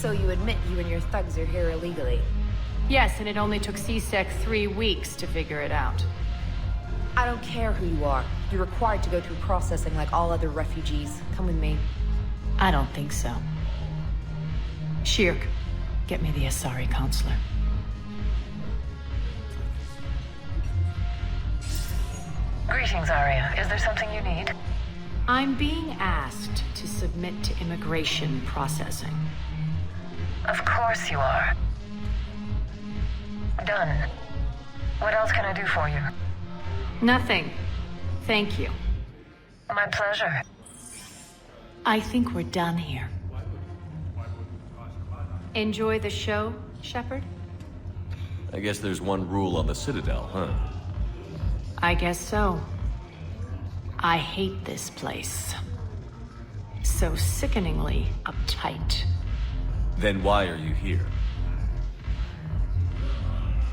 So you admit you and your thugs are here illegally? Yes, and it only took C-Sec 3 weeks to figure it out. I don't care who you are. You're required to go through processing like all other refugees. Come with me. I don't think so. Shirk, get me the Asari consular. Greetings, Aria. Is there something you need? I'm being asked to submit to immigration processing. Of course you are. Done. What else can I do for you? Nothing. Thank you. My pleasure. I think we're done here. Enjoy the show, Shepard? I guess there's one rule on the Citadel, huh? I guess so. I hate this place. So sickeningly uptight. Then why are you here?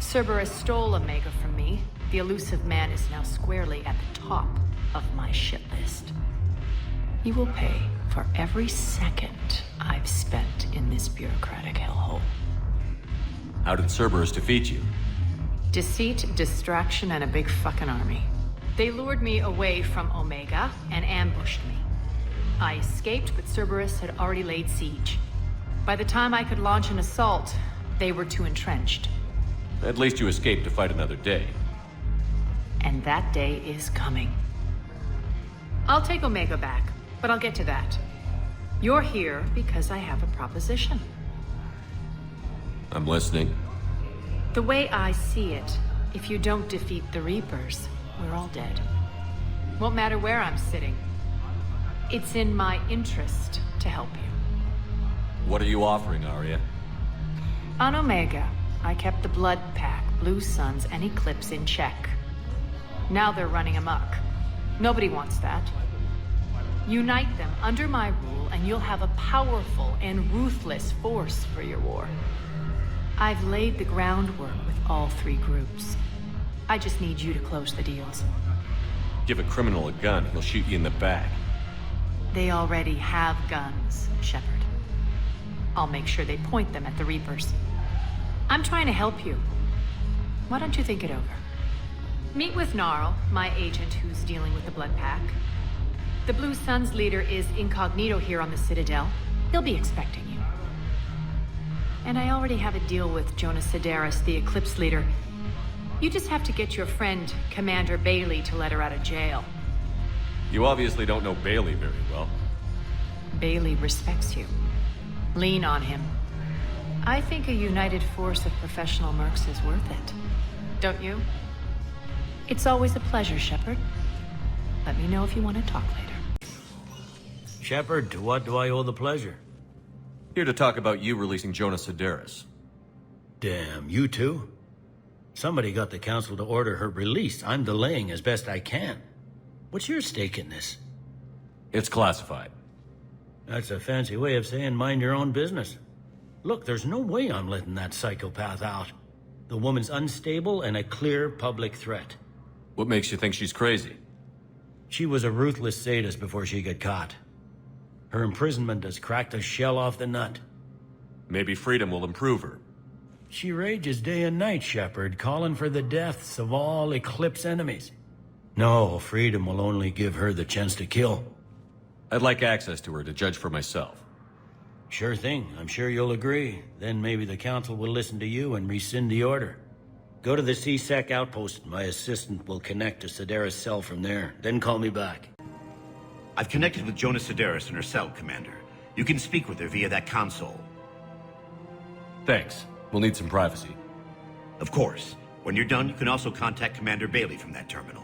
Cerberus stole Omega from me. The Illusive Man is now squarely at the top of my shit list. He will pay for every second I've spent in this bureaucratic hellhole. How did Cerberus defeat you? Deceit, distraction, and a big fucking army. They lured me away from Omega and ambushed me. I escaped, but Cerberus had already laid siege. By the time I could launch an assault, they were too entrenched. At least you escaped to fight another day. And that day is coming. I'll take Omega back, but I'll get to that. You're here because I have a proposition. I'm listening. The way I see it, if you don't defeat the Reapers, we're all dead. Won't matter where I'm sitting. It's in my interest to help you. What are you offering, Aria? On Omega, I kept the Blood Pack, Blue Suns, and Eclipse in check. Now they're running amok. Nobody wants that. Unite them under my rule, and you'll have a powerful and ruthless force for your war. I've laid the groundwork with all three groups. I just need you to close the deals. Give a criminal a gun, he'll shoot you in the back. They already have guns, Shepard. I'll make sure they point them at the Reapers. I'm trying to help you. Why don't you think it over? Meet with Gnarl, my agent who's dealing with the Blood Pack. The Blue Suns leader is incognito here on the Citadel. He'll be expecting you. And I already have a deal with Jonas Sedaris, the Eclipse leader. You just have to get your friend, Commander Bailey, to let her out of jail. You obviously don't know Bailey very well. Bailey respects you. Lean on him. I think a united force of professional mercs is worth it. Don't you? It's always a pleasure, Shepard. Let me know if you want to talk later. Shepard, to what do I owe the pleasure? Here to talk about you releasing Jonas Sedaris. Damn, you too? Somebody got the council to order her release. I'm delaying as best I can. What's your stake in this? It's classified. That's a fancy way of saying mind your own business. Look, there's no way I'm letting that psychopath out. The woman's unstable and a clear public threat. What makes you think she's crazy? She was a ruthless sadist before she got caught. Her imprisonment has cracked the shell off the nut. Maybe freedom will improve her. She rages day and night, Shepard, calling for the deaths of all Eclipse enemies. No, freedom will only give her the chance to kill. I'd like access to her to judge for myself. Sure thing. I'm sure you'll agree. Then maybe the council will listen to you and rescind the order. Go to the C-Sec outpost. My assistant will connect to Sedaris' cell from there. Then call me back. I've connected with Jonas Sedaris in her cell, Commander. You can speak with her via that console. Thanks. We'll need some privacy. Of course. When you're done, you can also contact Commander Bailey from that terminal.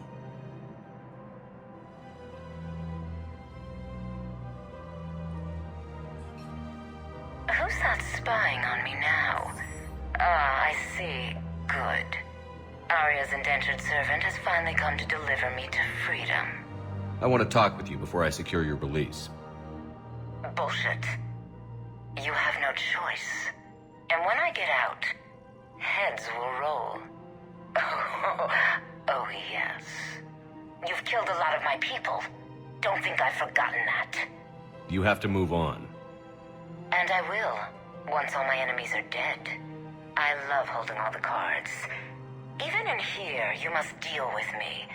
Who's that spying on me now? Ah, I see. Good. Aria's indentured servant has finally come to deliver me to freedom. I want to talk with you before I secure your release. Bullshit. You have no choice. And when I get out, heads will roll. Oh, yes. You've killed a lot of my people. Don't think I've forgotten that. You have to move on. And I will. once all my enemies are dead. I love holding all the cards. Even in here, you must deal with me.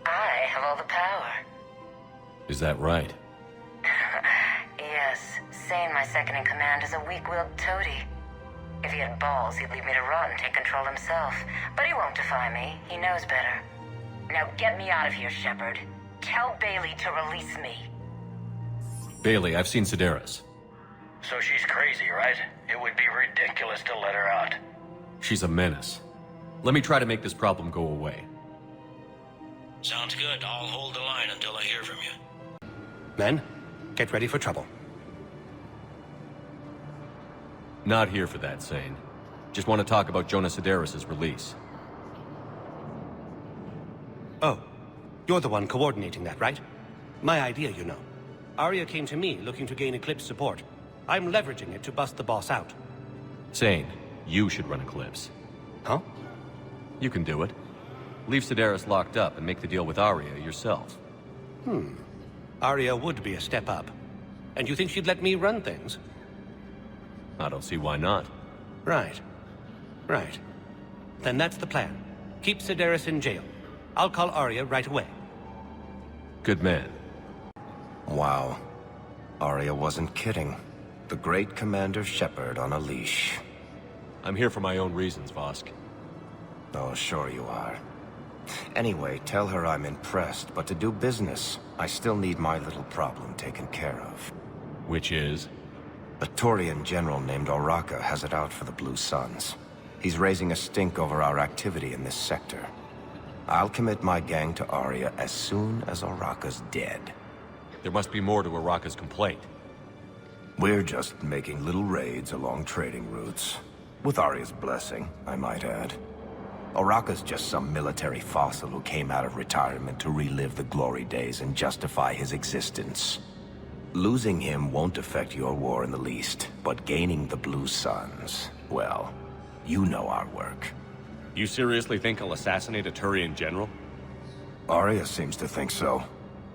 I have all the power. Is that right? Yes, Sane, my second-in-command, is a weak-willed toady. If he had balls, he'd leave me to rot and take control himself. But he won't defy me. He knows better. Now get me out of here, Shepard. Tell Bailey to release me. Bailey, I've seen Sedaris. So she's crazy, right? It would be ridiculous to let her out. She's a menace. Let me try to make this problem go away. Sounds good. I'll hold the line until I hear from you. Men, get ready for trouble. Not here for that, Sane. Just want to talk about Jonas Sedaris' release. Oh, you're the one coordinating that, right? My idea, you know. Aria came to me looking to gain Eclipse support. I'm leveraging it to bust the boss out. Sane, you should run Eclipse. Huh? You can do it. Leave Sedaris locked up and make the deal with Aria yourself. Aria would be a step up. And you think she'd let me run things? I don't see why not. Right. Right. Then that's the plan. Keep Sedaris in jail. I'll call Aria right away. Good man. Wow. Aria wasn't kidding. The great Commander Shepard on a leash. I'm here for my own reasons, Vosk. Oh, sure you are. Anyway, tell her I'm impressed, but to do business, I still need my little problem taken care of. Which is? A Turian general named Oraka has it out for the Blue Suns. He's raising a stink over our activity in this sector. I'll commit my gang to Aria as soon as Oraka's dead. There must be more to Oraka's complaint. We're just making little raids along trading routes. With Aria's blessing, I might add. Oraka's just some military fossil who came out of retirement to relive the glory days and justify his existence. Losing him won't affect your war in the least, but gaining the Blue Suns, well, you know our work. You seriously think I'll assassinate a Turian general? Aria seems to think so.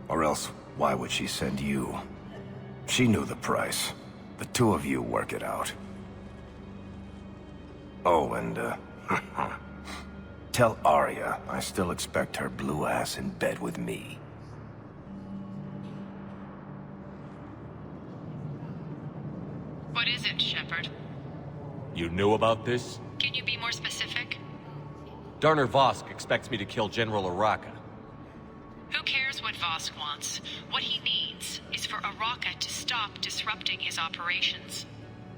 Or else, why would she send you? She knew the price. The two of you work it out. Oh, and, tell Aria I still expect her blue ass in bed with me. What is it, Shepard? You knew about this? Can you be more specific? Darner Vosk expects me to kill General Oraka. Who cares what Vosk wants? What he needs is for Oraka to stop disrupting his operations.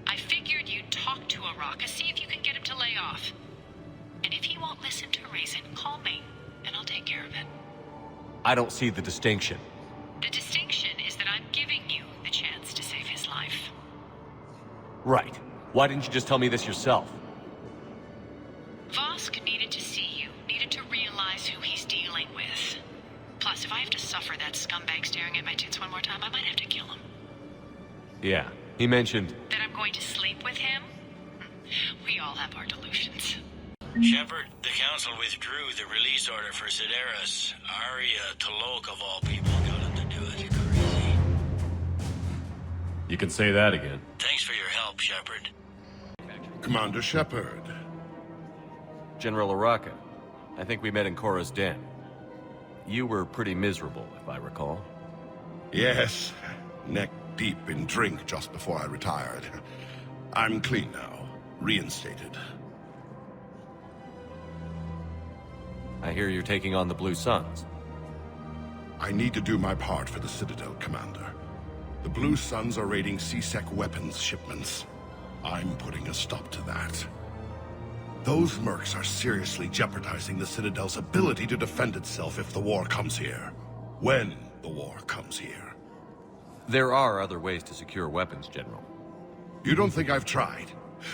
I figured you'd talk to Oraka, see if you can get him to lay off. And if he won't listen to reason, call me, and I'll take care of it. I don't see the distinction. The distinction is that I'm giving you the chance to save his life. Right. Why didn't you just tell me this yourself? Vosk needed to see you, needed to realize who he's dealing with. Plus, if I have to suffer that scumbag staring at my tits one more time, I might have to kill him. Yeah, he mentioned... That I'm going to sleep with him? We all have our delusions. Shepard, the Council withdrew the release order for Sedaris. Aria T'Loak, of all people, got him to do it. Crazy. You can say that again. Thanks for your help, Shepard. Commander Shepard. General Oraka, I think we met in Korra's den. You were pretty miserable, if I recall. Yes, neck deep in drink just before I retired. I'm clean now, reinstated. I hear you're taking on the Blue Suns. I need to do my part for the Citadel, Commander. The Blue Suns are raiding C-Sec weapons shipments. I'm putting a stop to that. Those mercs are seriously jeopardizing the Citadel's ability to defend itself if the war comes here. When the war comes here. There are other ways to secure weapons, General. You don't think I've tried?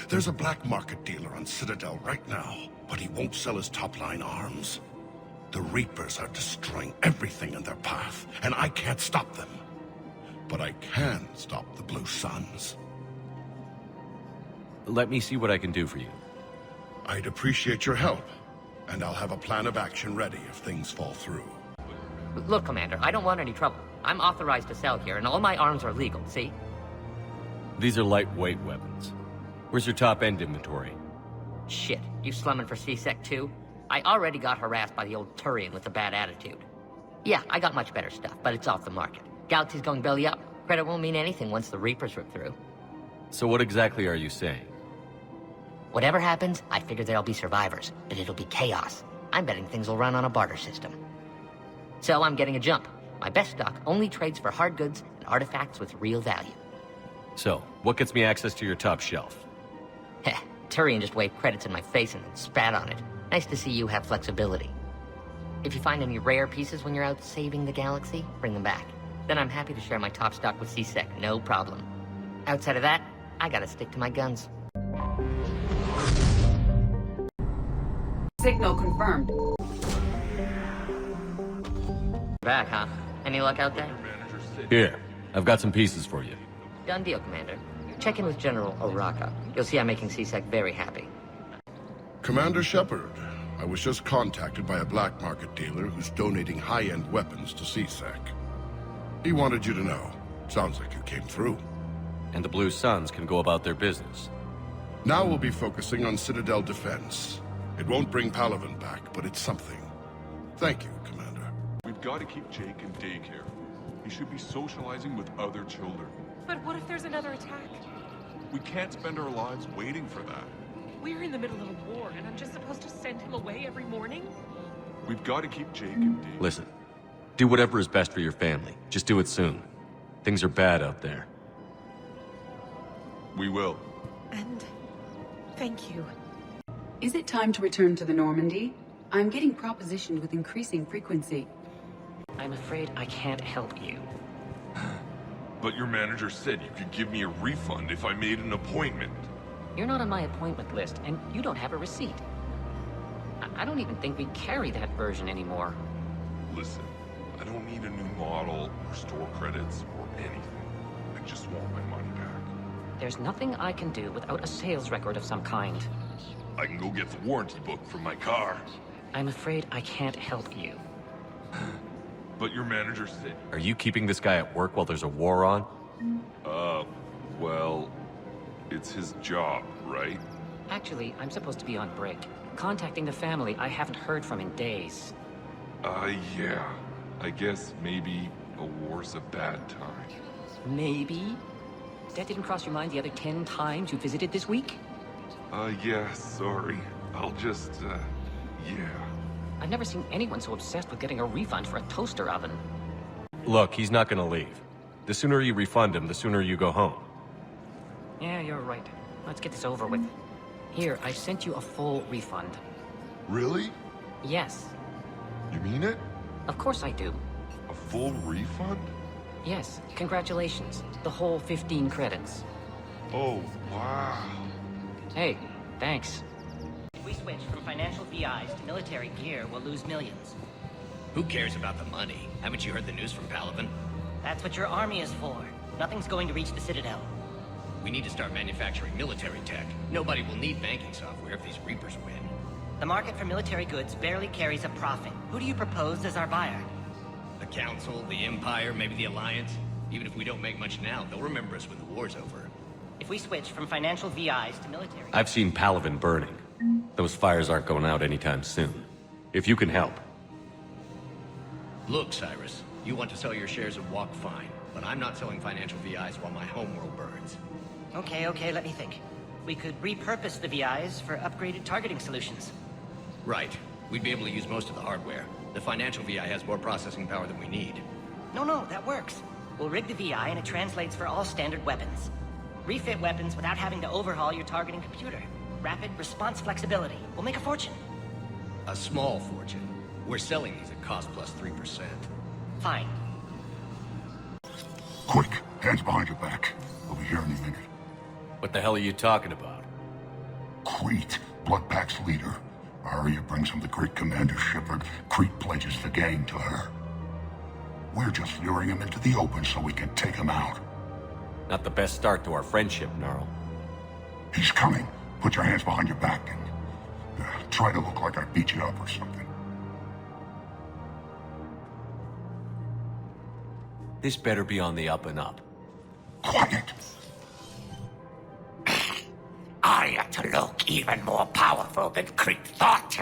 There's a black market dealer on Citadel right now, but he won't sell his top-line arms. The Reapers are destroying everything in their path, and I can't stop them. But I can stop the Blue Suns. Let me see what I can do for you. I'd appreciate your help, and I'll have a plan of action ready if things fall through. Look, Commander, I don't want any trouble. I'm authorized to sell here, and all my arms are legal, see? These are lightweight weapons. Where's your top-end inventory? Shit, you slumming for C-Sec too? I already got harassed by the old Turian with a bad attitude. Yeah, I got much better stuff, but it's off the market. Galaxy's going belly up. Credit won't mean anything once the Reapers rip through. So what exactly are you saying? Whatever happens, I figure there'll be survivors, but it'll be chaos. I'm betting things will run on a barter system. So I'm getting a jump. My best stock only trades for hard goods and artifacts with real value. So, what gets me access to your top shelf? Heh, Turian just waved credits in my face and then spat on it. Nice to see you have flexibility. If you find any rare pieces when you're out saving the galaxy, bring them back. Then I'm happy to share my top stock with C-Sec, no problem. Outside of that, I gotta stick to my guns. Signal confirmed. Back, huh? Any luck out there? Here, I've got some pieces for you. Done deal, Commander. Check in with General Oraka. You'll see I'm making C-Sec very happy. Commander Shepard, I was just contacted by a black market dealer who's donating high-end weapons to C-Sec. He wanted you to know. Sounds like you came through. And the Blue Suns can go about their business. Now we'll be focusing on Citadel defense. It won't bring Palaven back, but it's something. Thank you, Commander. We've got to keep Jake in daycare. He should be socializing with other children. But what if there's another attack? We can't spend our lives waiting for that. We're in the middle of a war, and I'm just supposed to send him away every morning? We've got to keep Jake in daycare. Listen, do whatever is best for your family. Just do it soon. Things are bad out there. We will. And thank you. Is it time to return to the Normandy? I'm getting propositioned with increasing frequency. I'm afraid I can't help you. But your manager said you could give me a refund if I made an appointment. You're not on my appointment list, and you don't have a receipt. I don't even think we carry that version anymore. Listen, I don't need a new model or store credits or anything. I just want my money back. There's nothing I can do without a sales record of some kind. I can go get the warranty book from my car. I'm afraid I can't help you. But your manager said... Are you keeping this guy at work while there's a war on? Well... It's his job, right? Actually, I'm supposed to be on break. Contacting the family I haven't heard from in days. Yeah. I guess maybe a war's a bad time. Maybe? That didn't cross your mind the other 10 times you visited this week? Yeah, sorry. I'll just, yeah. I've never seen anyone so obsessed with getting a refund for a toaster oven. Look, he's not gonna leave. The sooner you refund him, the sooner you go home. Yeah, you're right. Let's get this over with. Here, I sent you a full refund. Really? Yes. You mean it? Of course I do. A full refund? Yes, congratulations. The whole 15 credits. Oh, wow. Hey, thanks. If we switch from financial VIs to military gear, we'll lose millions. Who cares about the money? Haven't you heard the news from Palaven? That's what your army is for. Nothing's going to reach the Citadel. We need to start manufacturing military tech. Nobody will need banking software if these Reapers win. The market for military goods barely carries a profit. Who do you propose as our buyer? The Council, the Empire, maybe the Alliance. Even if we don't make much now, they'll remember us when the war's over. If we switch from financial VIs to military... I've seen Palaven burning. Those fires aren't going out anytime soon. If you can help. Look, Cyrus, you want to sell your shares of Walk fine, but I'm not selling financial VIs while my homeworld burns. Okay, let me think. We could repurpose the VIs for upgraded targeting solutions. Right. We'd be able to use most of the hardware. The financial VI has more processing power than we need. No, that works. We'll rig the VI and it translates for all standard weapons. Refit weapons without having to overhaul your targeting computer. Rapid response flexibility. We'll make a fortune. A small fortune. We're selling these at cost plus 3%. Fine. Quick, hands behind your back. We'll be here any minute. What the hell are you talking about? Crete, Bloodpack's leader. Aria brings him the great Commander Shepard. Crete pledges the gang to her. We're just luring him into the open so we can take him out. Not the best start to our friendship, Gnarl. He's coming. Put your hands behind your back and try to look like I beat you up or something. This better be on the up and up. Quiet! Aria T'Loak even more powerful than Crete thought?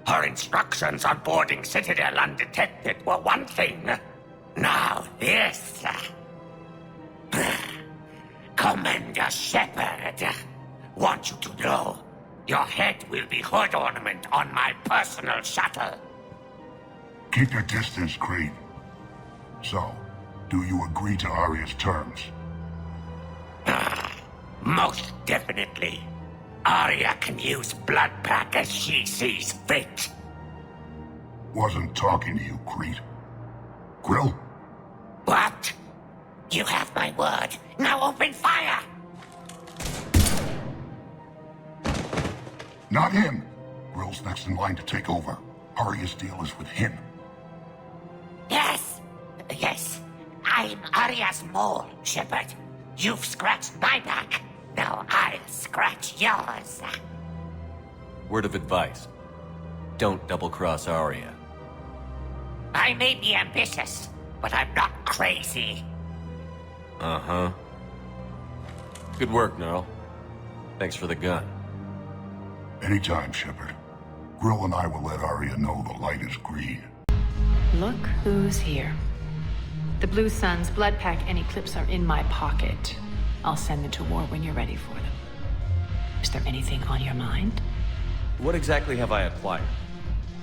Her instructions on boarding Citadel undetected were one thing. Now this. Commander Shepard, want you to know, your head will be hood ornament on my personal shuttle. Keep your distance, Crete. So, do you agree to Aria's terms? Most definitely. Aria can use Bloodpack as she sees fit. Wasn't talking to you, Crete. Grill? What? You have my word. Now open fire! Not him. Grill's next in line to take over. Aria's deal is with him. Yes. Yes. I'm Aria's mole, Shepard. You've scratched my back. Now I'll scratch yours. Word of advice. Don't double-cross Aria. I may be ambitious, but I'm not crazy. Uh-huh. Good work, Gnarl. Thanks for the gun. Anytime, Shepard. Grill and I will let Aria know the light is green. Look who's here. The Blue Suns, Bloodpack, and Eclipse are in my pocket. I'll send them to war when you're ready for them. Is there anything on your mind? What exactly have I acquired?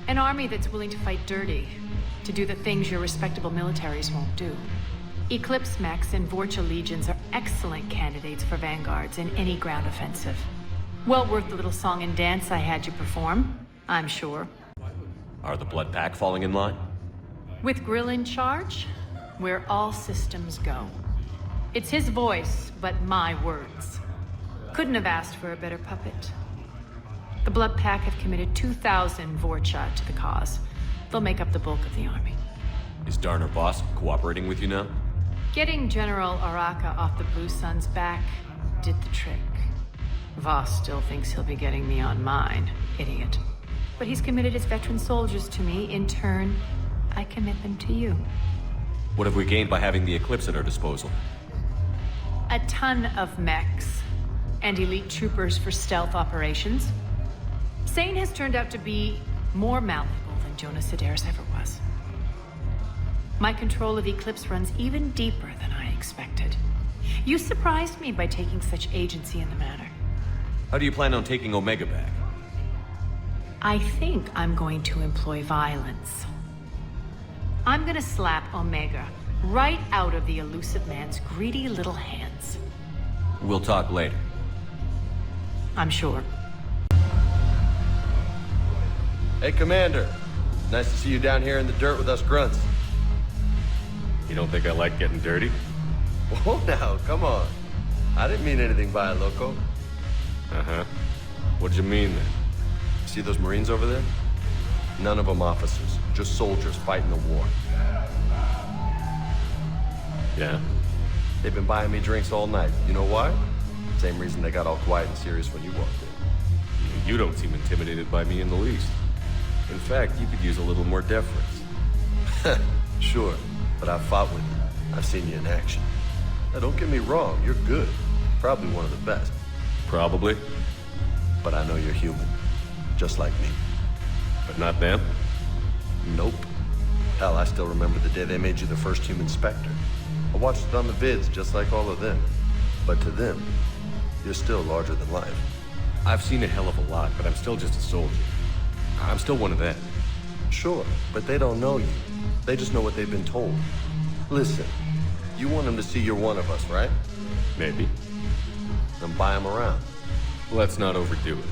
An army that's willing to fight dirty, to do the things your respectable militaries won't do. Eclipse Mechs and Vorcha Legions are excellent candidates for vanguards in any ground offensive. Well worth the little song and dance I had you perform, I'm sure. Are the Bloodpack falling in line? With Grill in charge, where all systems go. It's his voice, but my words. Couldn't have asked for a better puppet. The Bloodpack have committed 2,000 Vorcha to the cause. They'll make up the bulk of the army. Is Darner Voss cooperating with you now? Getting General Araka off the Blue Suns' back did the trick. Voss still thinks he'll be getting me on mine. Idiot. But he's committed his veteran soldiers to me. In turn, I commit them to you. What have we gained by having the Eclipse at our disposal? A ton of mechs and elite troopers for stealth operations. Sane has turned out to be more malleable than Jonas Sedaris ever was. My control of Eclipse runs even deeper than I expected. You surprised me by taking such agency in the matter. How do you plan on taking Omega back? I think I'm going to employ violence. I'm gonna slap Omega right out of the Illusive Man's greedy little hands. We'll talk later. I'm sure. Hey, Commander. Nice to see you down here in the dirt with us grunts. You don't think I like getting dirty? Whoa, now, come on. I didn't mean anything by it, loco. Uh-huh. What'd you mean, then? See those Marines over there? None of them officers, just soldiers fighting the war. Yeah? They've been buying me drinks all night. You know why? Same reason they got all quiet and serious when you walked in. You don't seem intimidated by me in the least. In fact, you could use a little more deference. Sure, but I've fought with you. I've seen you in action. Now, don't get me wrong, you're good. Probably one of the best. Probably. But I know you're human. Just like me. But not them? Nope. Hell, I still remember the day they made you the first human Spectre. I watched it on the vids, just like all of them. But to them, you're still larger than life. I've seen a hell of a lot, but I'm still just a soldier. I'm still one of them. Sure, but they don't know you. They just know what they've been told. Listen, you want them to see you're one of us, right? Maybe. Then buy them around. Let's not overdo it.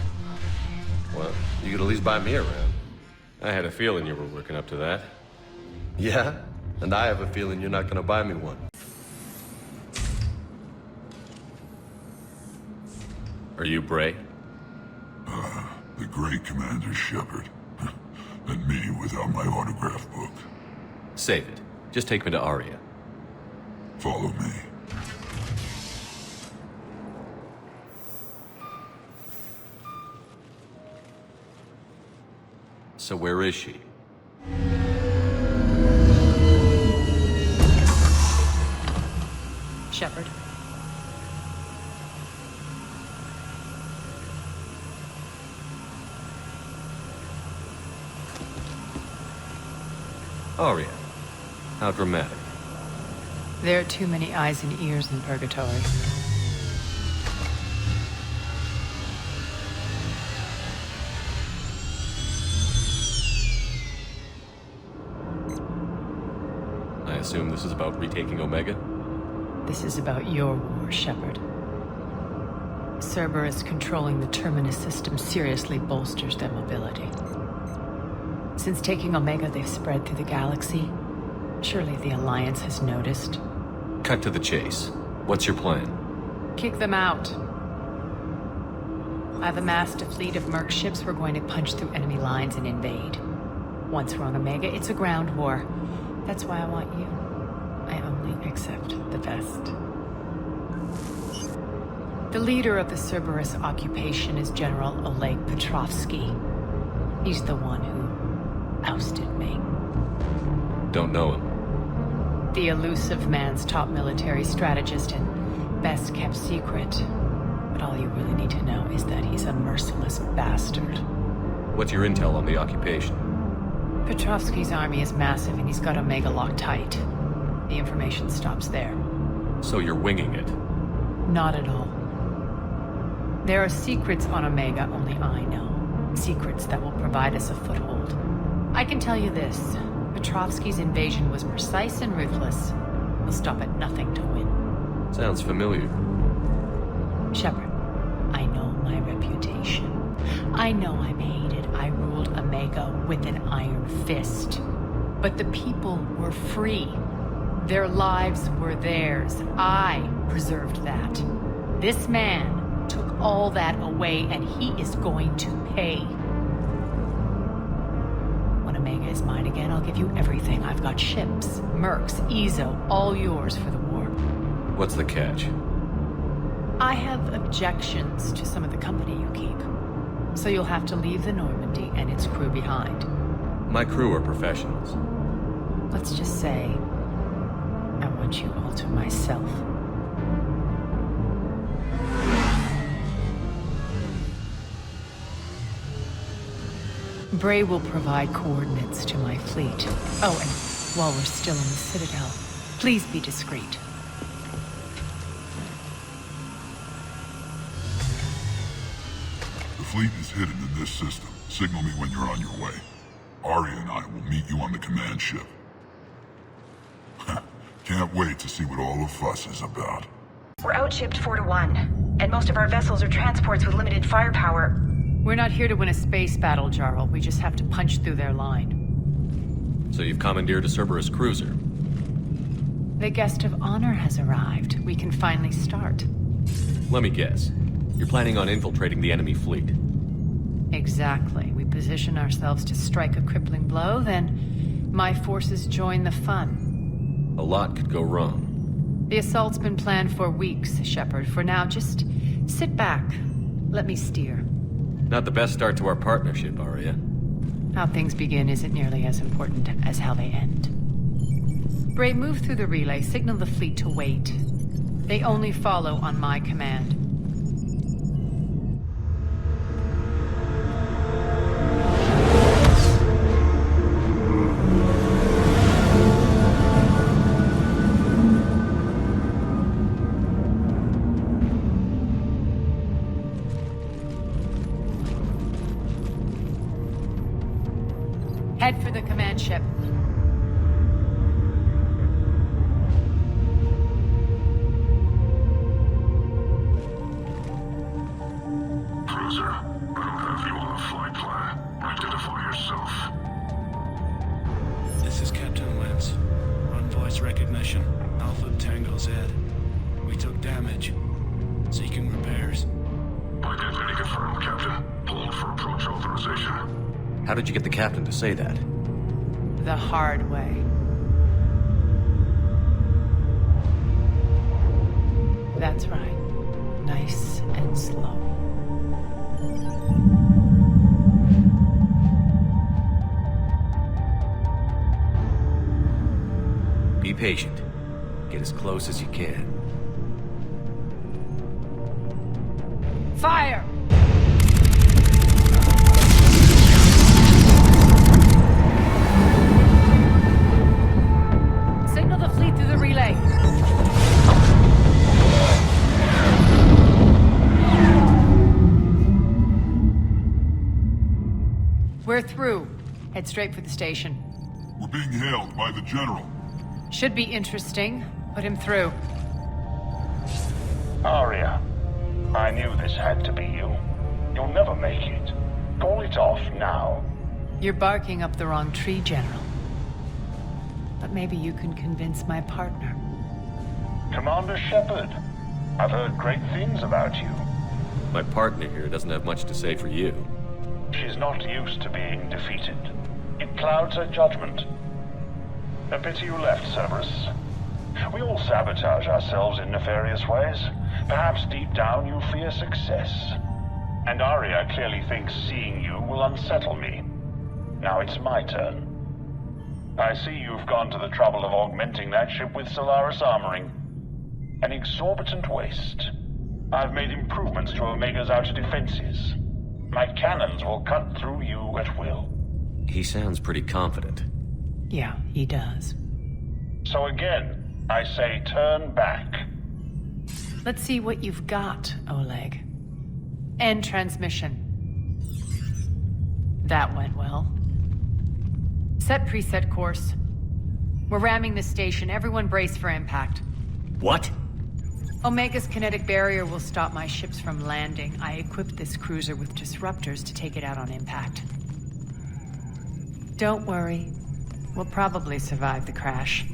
Well, you could at least buy me around. I had a feeling you were working up to that. Yeah? And I have a feeling you're not gonna buy me one. Are you Bray? The great Commander Shepard. And me without my autograph book. Save it. Just take me to Aria. Follow me. So where is she? Shepard. Aria, how dramatic. There are too many eyes and ears in Purgatory. I assume this is about retaking Omega? This is about your war, Shepard. Cerberus controlling the Terminus system seriously bolsters their mobility. Since taking Omega, they've spread through the galaxy. Surely the Alliance has noticed. Cut to the chase. What's your plan? Kick them out. I've amassed a fleet of merc ships. We're going to punch through enemy lines and invade. Once we're on Omega, it's a ground war. That's why I want you. I only accept the best. The leader of the Cerberus occupation is General Oleg Petrovsky. He's the one who ousted me. Don't know him. The Illusive Man's top military strategist and best-kept secret. But all you really need to know is that he's a merciless bastard. What's your intel on the occupation? Petrovsky's army is massive and he's got Omega locked tight. The information stops there. So you're winging it? Not at all. There are secrets on Omega only I know. Secrets that will provide us a foothold. I can tell you this. Petrovsky's invasion was precise and ruthless. He'll stop at nothing to win. Sounds familiar. Shepard, I know my reputation. I know I'm hated. I ruled Omega with an iron fist. But the people were free. Their lives were theirs. I preserved that. This man took all that away, and he is going to pay. When Omega is mine again, I'll give you everything. I've got ships, mercs, Ezo, all yours for the war. What's the catch? I have objections to some of the company you keep. So you'll have to leave the Normandy and its crew behind. My crew are professionals. Let's just say, I want you all to myself. Bray will provide coordinates to my fleet. Oh, and while we're still in the Citadel, please be discreet. The fleet is hidden in this system. Signal me when you're on your way. Aria and I will meet you on the command ship. Can't wait to see what all the fuss is about. We're outshipped 4-1, and most of our vessels are transports with limited firepower. We're not here to win a space battle, Jarl. We just have to punch through their line. So you've commandeered a Cerberus cruiser? The guest of honor has arrived. We can finally start. Let me guess. You're planning on infiltrating the enemy fleet? Exactly. We position ourselves to strike a crippling blow, then my forces join the fun. A lot could go wrong. The assault's been planned for weeks, Shepard. For now, just sit back. Let me steer. Not the best start to our partnership, Aria. How things begin isn't nearly as important as how they end. Bray, move through the relay. Signal the fleet to wait. They only follow on my command. Head for the command ship. Cruiser, I don't have you on the flight plan. Identify yourself. This is Captain Wentz. On voice recognition. Alpha Tango Z. We took damage. Seeking repairs. Identity confirmed, Captain. Hold for approach authorization. How did you get the captain to say that? The hard way. That's right. Nice and slow. Be patient. Get as close as you can. Fire! We're through. Head straight for the station. We're being hailed by the General. Should be interesting. Put him through. Aria, I knew this had to be you. You'll never make it. Call it off now. You're barking up the wrong tree, General. But maybe you can convince my partner. Commander Shepard, I've heard great things about you. My partner here doesn't have much to say for you. She's not used to being defeated. It clouds her judgment. A pity you left, Cerberus. We all sabotage ourselves in nefarious ways. Perhaps deep down you fear success. And Aria clearly thinks seeing you will unsettle me. Now it's my turn. I see you've gone to the trouble of augmenting that ship with Solaris armoring. An exorbitant waste. I've made improvements to Omega's outer defenses. My cannons will cut through you at will. He sounds pretty confident. Yeah, he does. So again, I say turn back. Let's see what you've got, Oleg. End transmission. That went well. Set preset course. We're ramming the station. Everyone brace for impact. What? Omega's kinetic barrier will stop my ships from landing. I equipped this cruiser with disruptors to take it out on impact. Don't worry. We'll probably survive the crash.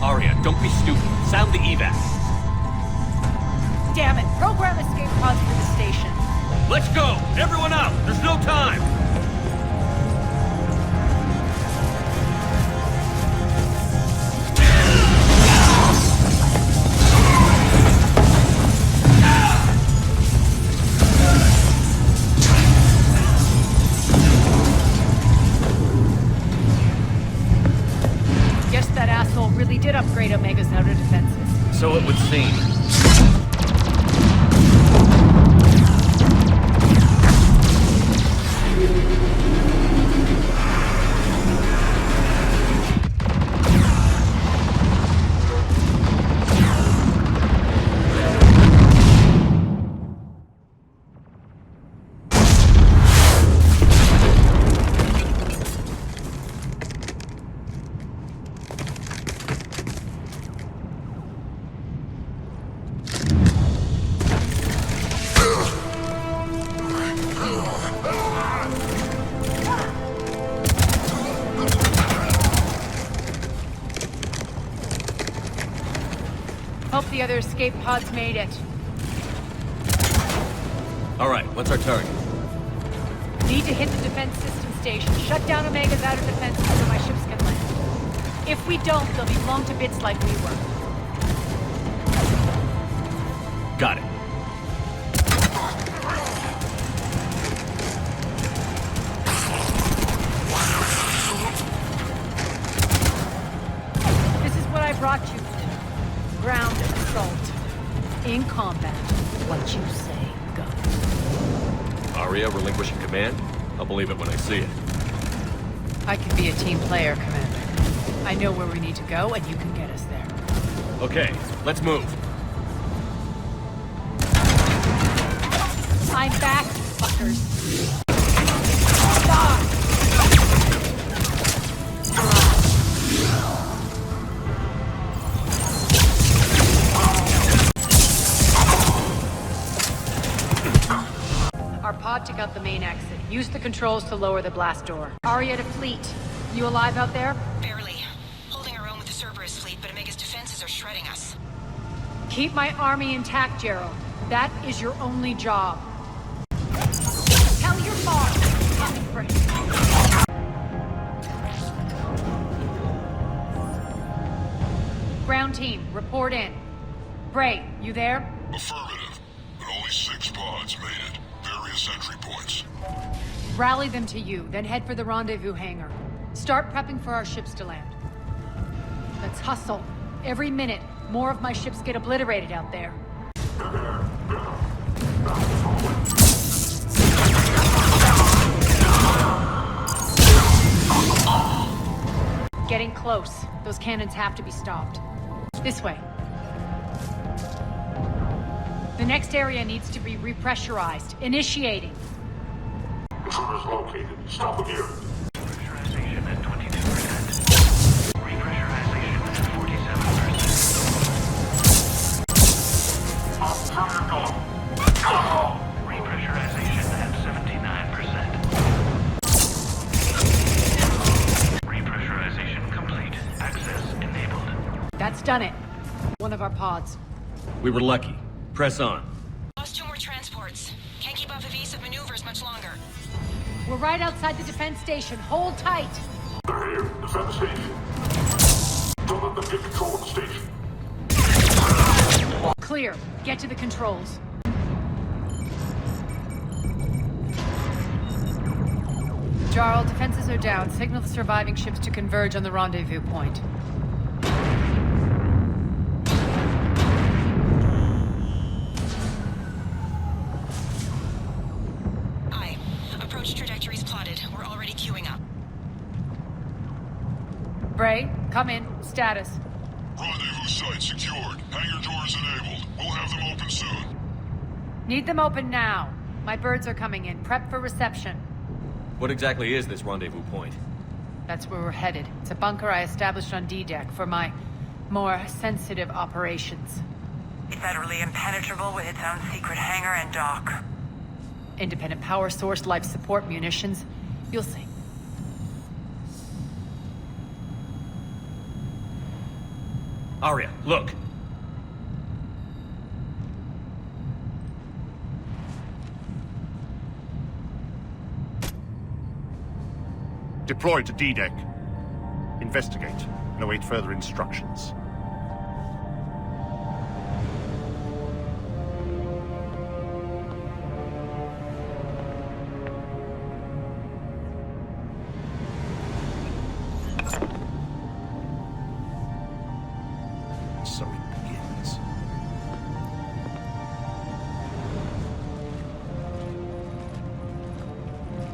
Aria, don't be stupid. Sound the evac. Damn it! Program escape pods for the station. Let's go! Everyone out! There's no time! Guess that asshole really did upgrade Omega's outer defenses. So it would seem. Hope the other escape pods made it. All right, what's our target? Need to hit the defense system station. Shut down Omega's outer defenses so my ships can land. If we don't, they'll be blown to bits like we were. Got it. This is what I brought you. Ground assault. In combat. What you say goes. Aria relinquishing command? I'll believe it when I see it. I can be a team player, Commander. I know where we need to go, and you can get us there. Okay, let's move. I'm back, fuckers. Our pod took out the main exit. Use the controls to lower the blast door. Aria to fleet. You alive out there? Barely. Holding our own with the Cerberus fleet, but Omega's defenses are shredding us. Keep my army intact, Gerald. That is your only job. Tell your boss I'm coming for him. Ground team, report in. Bray, you there? Affirmative, but only 6 pods made it. Various entry points. Rally them to you, then head for the rendezvous hangar. Start prepping for our ships to land. Let's hustle. Every minute, more of my ships get obliterated out there. Getting close. Those cannons have to be stopped. This way. The next area needs to be repressurized. Initiating. Intruders located. Stop them here. Pressurization at 22%. Repressurization at 47%. Fire gone. Repressurization at 79%. Repressurization complete. Access enabled. That's done it. One of our pods. We were lucky. Press on. Lost 2 more transports. Can't keep up evasive maneuvers much longer. We're right outside the defense station. Hold tight. They're here. Defend the station. Don't let them get control of the station. Clear. Get to the controls. Jarl, defenses are down. Signal the surviving ships to converge on the rendezvous point. Aye. Approach trajectories plotted. We're already queuing up. Bray, come in. Status. Rendezvous site secured. Hangar doors enabled. We'll have them open soon. Need them open now. My birds are coming in. Prep for reception. What exactly is this rendezvous point? That's where we're headed. It's a bunker I established on D-Deck for my more sensitive operations. Federally impenetrable with its own secret hangar and dock. Independent power source, life support, munitions. You'll see. Aria, look! Deploy to D-Deck. Investigate and await further instructions. So it begins.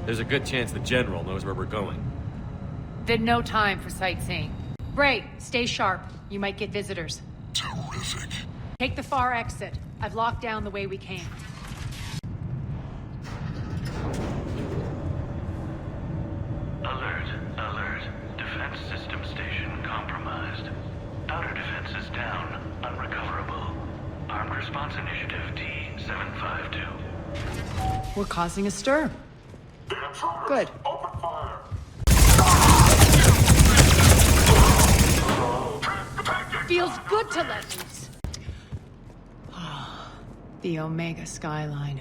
There's a good chance the General knows where we're going. Then no time for sightseeing. Bray, stay sharp. You might get visitors. Terrific. Take the far exit. I've locked down the way we came. Alert, alert. Defense system station compromised. Outer defenses down, unrecoverable. Armed Response Initiative Z714. We're causing a stir. Good. Open fire. Feels good to let loose. The Omega skyline.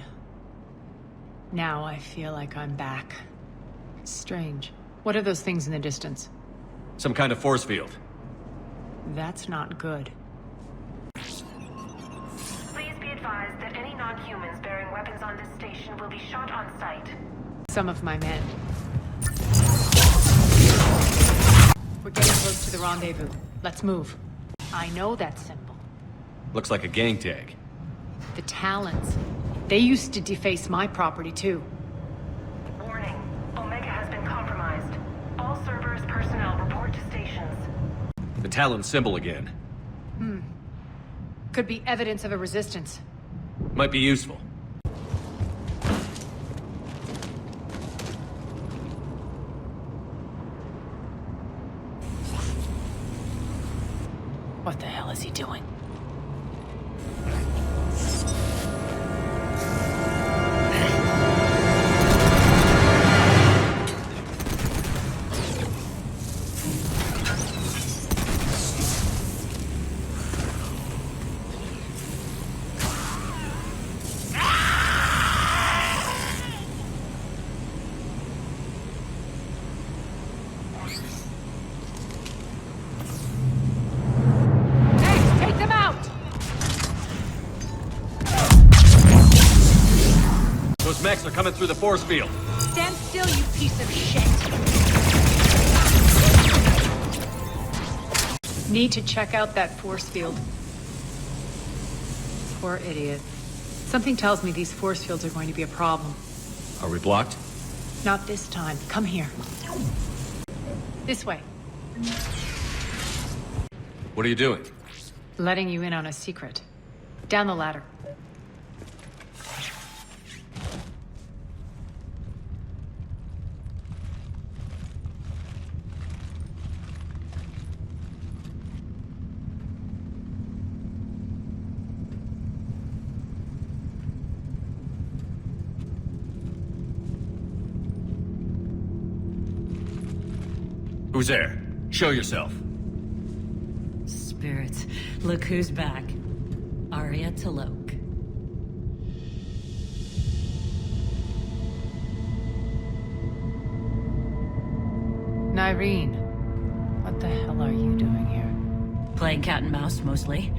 Now I feel like I'm back. Strange. What are those things in the distance? Some kind of force field. That's not good. Please be advised that any non-humans bearing weapons on this station will be shot on sight. Some of my men. We're getting close to the rendezvous. Let's move. I know that symbol. Looks like a gang tag. The Talons. They used to deface my property, too. Warning. Omega has been compromised. All Cerberus personnel report to stations. The Talon symbol again. Could be evidence of a resistance. Might be useful. What the hell is he doing? Those mechs are coming through the force field. Stand still, you piece of shit! Need to check out that force field. Poor idiot. Something tells me these force fields are going to be a problem. Are we blocked? Not this time. Come here. This way. What are you doing? Letting you in on a secret. Down the ladder. Who's there? Show yourself. Spirits, look who's back. Aria T'Loak. Nyreen, what the hell are you doing here? Playing cat and mouse, mostly.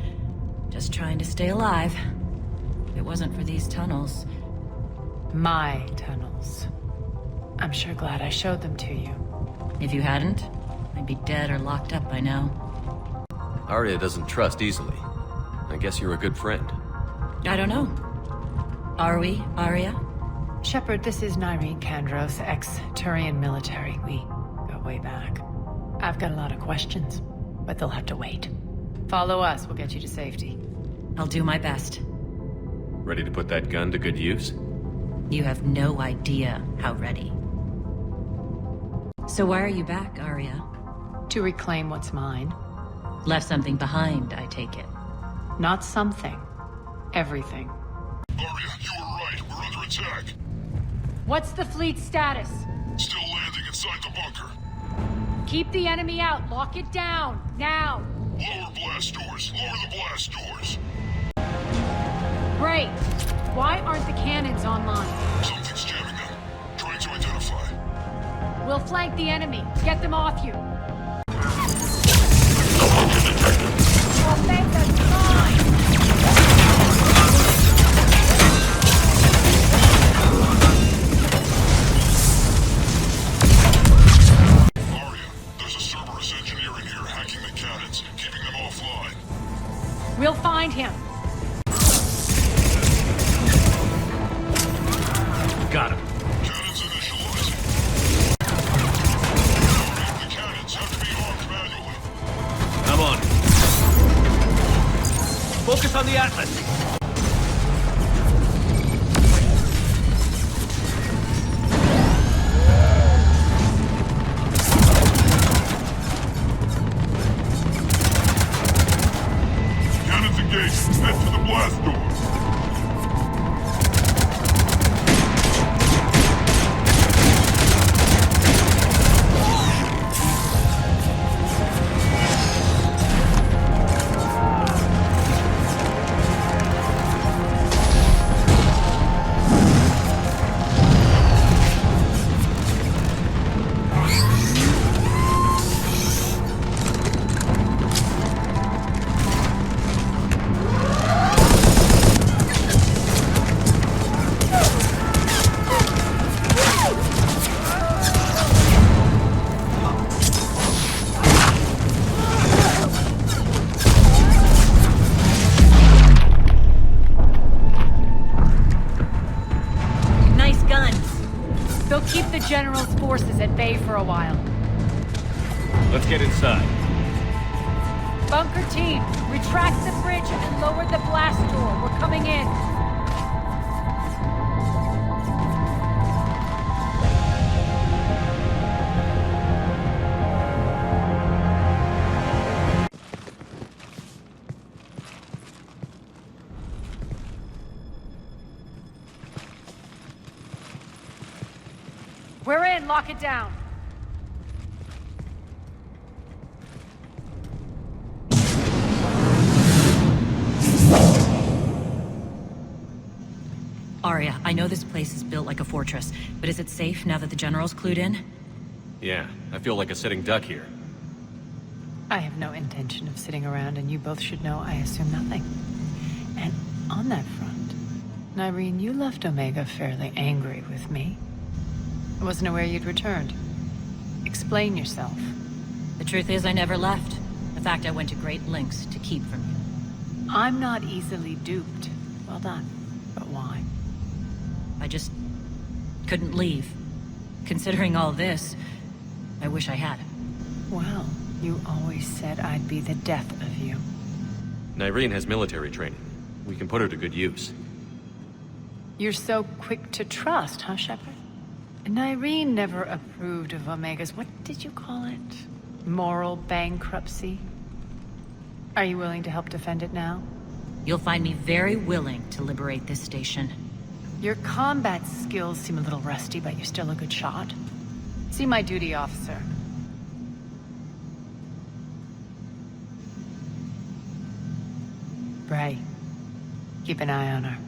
Just trying to stay alive. If it wasn't for these tunnels. My tunnels. I'm sure glad I showed them to you. If you hadn't, I'd be dead or locked up by now. Aria doesn't trust easily. I guess you're a good friend. I don't know. Are we, Aria? Shepard, this is Nyreen Kandros, ex-Turian military. We go way back. I've got a lot of questions, but they'll have to wait. Follow us, we'll get you to safety. I'll do my best. Ready to put that gun to good use? You have no idea how ready. So why are you back, Aria? To reclaim what's mine. Left something behind, I take it. Not something. Everything. Aria, you were right. We're under attack. What's the fleet status? Still landing inside the bunker. Keep the enemy out. Lock it down. Now. Lower blast doors. Lower the blast doors. Great. Why aren't the cannons online? Something's jamming them. Trying to identify. We'll flank the enemy. Get them off you. We'll make them fine. Aria, there's a Cerberus engineer in here hacking the cannons, keeping them offline. We'll find him. Got him. Cannons initializing. The cannons have to be armed manually. I'm on it. Focus on the Atlas. Cannons engaged. Head to the blast door. General's forces at bay for a while. Let's get inside. Bunker team, retract the bridge and lower the blast door. We're coming in. We're in. Lock it down. Aria, I know this place is built like a fortress, but is it safe now that the General's clued in? Yeah, I feel like a sitting duck here. I have no intention of sitting around, and you both should know I assume nothing. And on that front, Nyreen, you left Omega fairly angry with me. I wasn't aware you'd returned. Explain yourself. The truth is, I never left. In fact, I went to great lengths to keep from you. I'm not easily duped. Well done. But why? I just couldn't leave. Considering all this, I wish I had. Well, You always said I'd be the death of you. Nyreen has military training. We can put her to good use. You're so quick to trust, huh, Shepard? Nyreen never approved of Omega's, what did you call it? Moral bankruptcy? Are you willing to help defend it now? You'll find me very willing to liberate this station. Your combat skills seem a little rusty, but you're still a good shot. See my duty officer. Bray, keep an eye on her.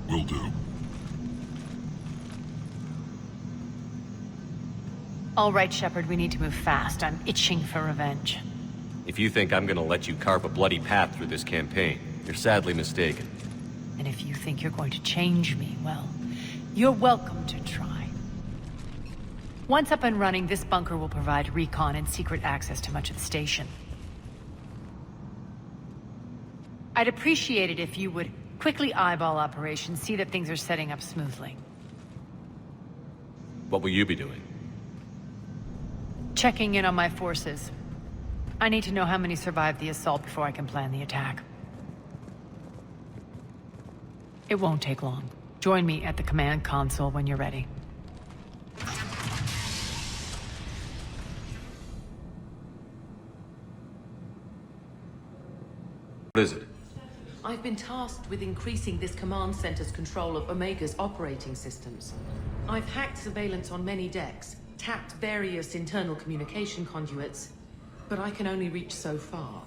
Will do. All right, Shepard, we need to move fast. I'm itching for revenge. If you think I'm gonna let you carve a bloody path through this campaign, you're sadly mistaken. And if you think you're going to change me, well, you're welcome to try. Once up and running, this bunker will provide recon and secret access to much of the station. I'd appreciate it if you would quickly eyeball operations, see that things are setting up smoothly. What will you be doing? Checking in on my forces. I need to know how many survived the assault before I can plan the attack. It won't take long. Join me at the command console when you're ready. What is it? I've been tasked with increasing this command center's control of Omega's operating systems. I've hacked surveillance on many decks, tapped various internal communication conduits, but I can only reach so far.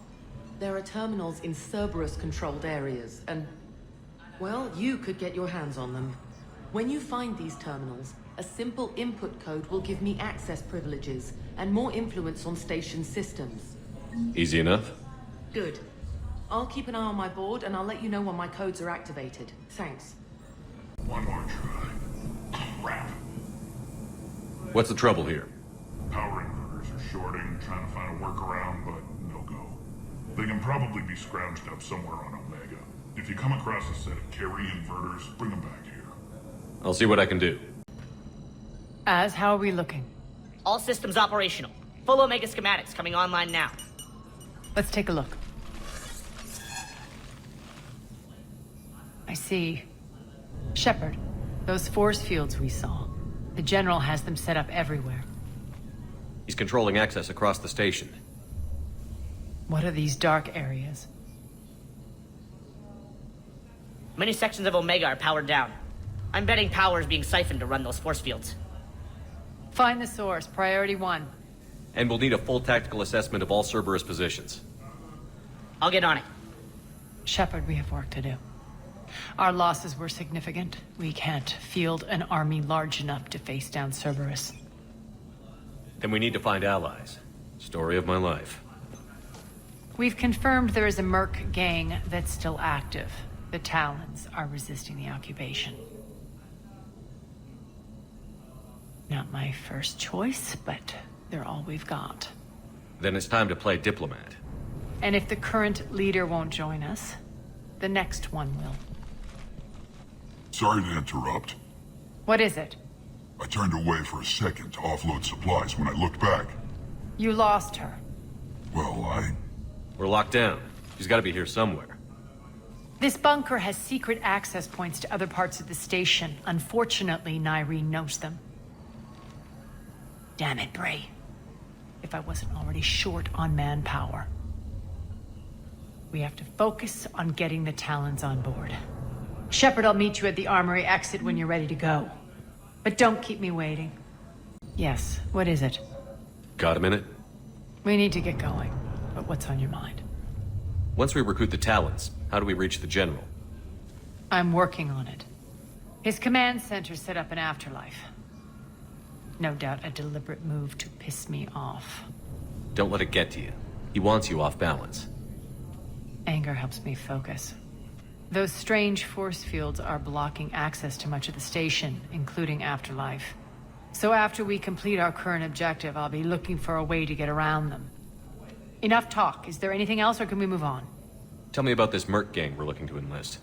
There are terminals in Cerberus-controlled areas, and, well, you could get your hands on them. When you find these terminals, a simple input code will give me access privileges and more influence on station systems. Easy enough? Good. I'll keep an eye on my board, and I'll let you know when my codes are activated. Thanks. One more try. Crap. What's the trouble here? Power inverters are shorting, trying to find a workaround, but no go. They can probably be scrounged up somewhere on Omega. If you come across a set of carry inverters, bring them back here. I'll see what I can do. How are we looking? All systems operational. Full Omega schematics coming online now. Let's take a look. I see. Shepard, those force fields we saw. The General has them set up everywhere. He's controlling access across the station. What are these dark areas? Many sections of Omega are powered down. I'm betting power is being siphoned to run those force fields. Find the source, priority 1. And we'll need a full tactical assessment of all Cerberus positions. I'll get on it. Shepard, we have work to do. Our losses were significant. We can't field an army large enough to face down Cerberus. Then we need to find allies. Story of my life. We've confirmed there is a merc gang that's still active. The Talons are resisting the occupation. Not my first choice, but they're all we've got. Then it's time to play diplomat. And if the current leader won't join us, the next one will. Sorry to interrupt. What is it? I turned away for a second to offload supplies when I looked back. You lost her. Well, We're locked down. She's gotta be here somewhere. This bunker has secret access points to other parts of the station. Unfortunately, Nyreen knows them. Damn it, Bray. If I wasn't already short on manpower. We have to focus on getting the Talons on board. Shepard, I'll meet you at the armory exit when you're ready to go. But don't keep me waiting. Yes, what is it? Got a minute? We need to get going. But what's on your mind? Once we recruit the Talons, how do we reach the General? I'm working on it. His command center set up an afterlife. No doubt a deliberate move to piss me off. Don't let it get to you. He wants you off balance. Anger helps me focus. Those strange force fields are blocking access to much of the station, including Afterlife. So after we complete our current objective, I'll be looking for a way to get around them. Enough talk. Is there anything else, or can we move on? Tell me about this merc gang we're looking to enlist.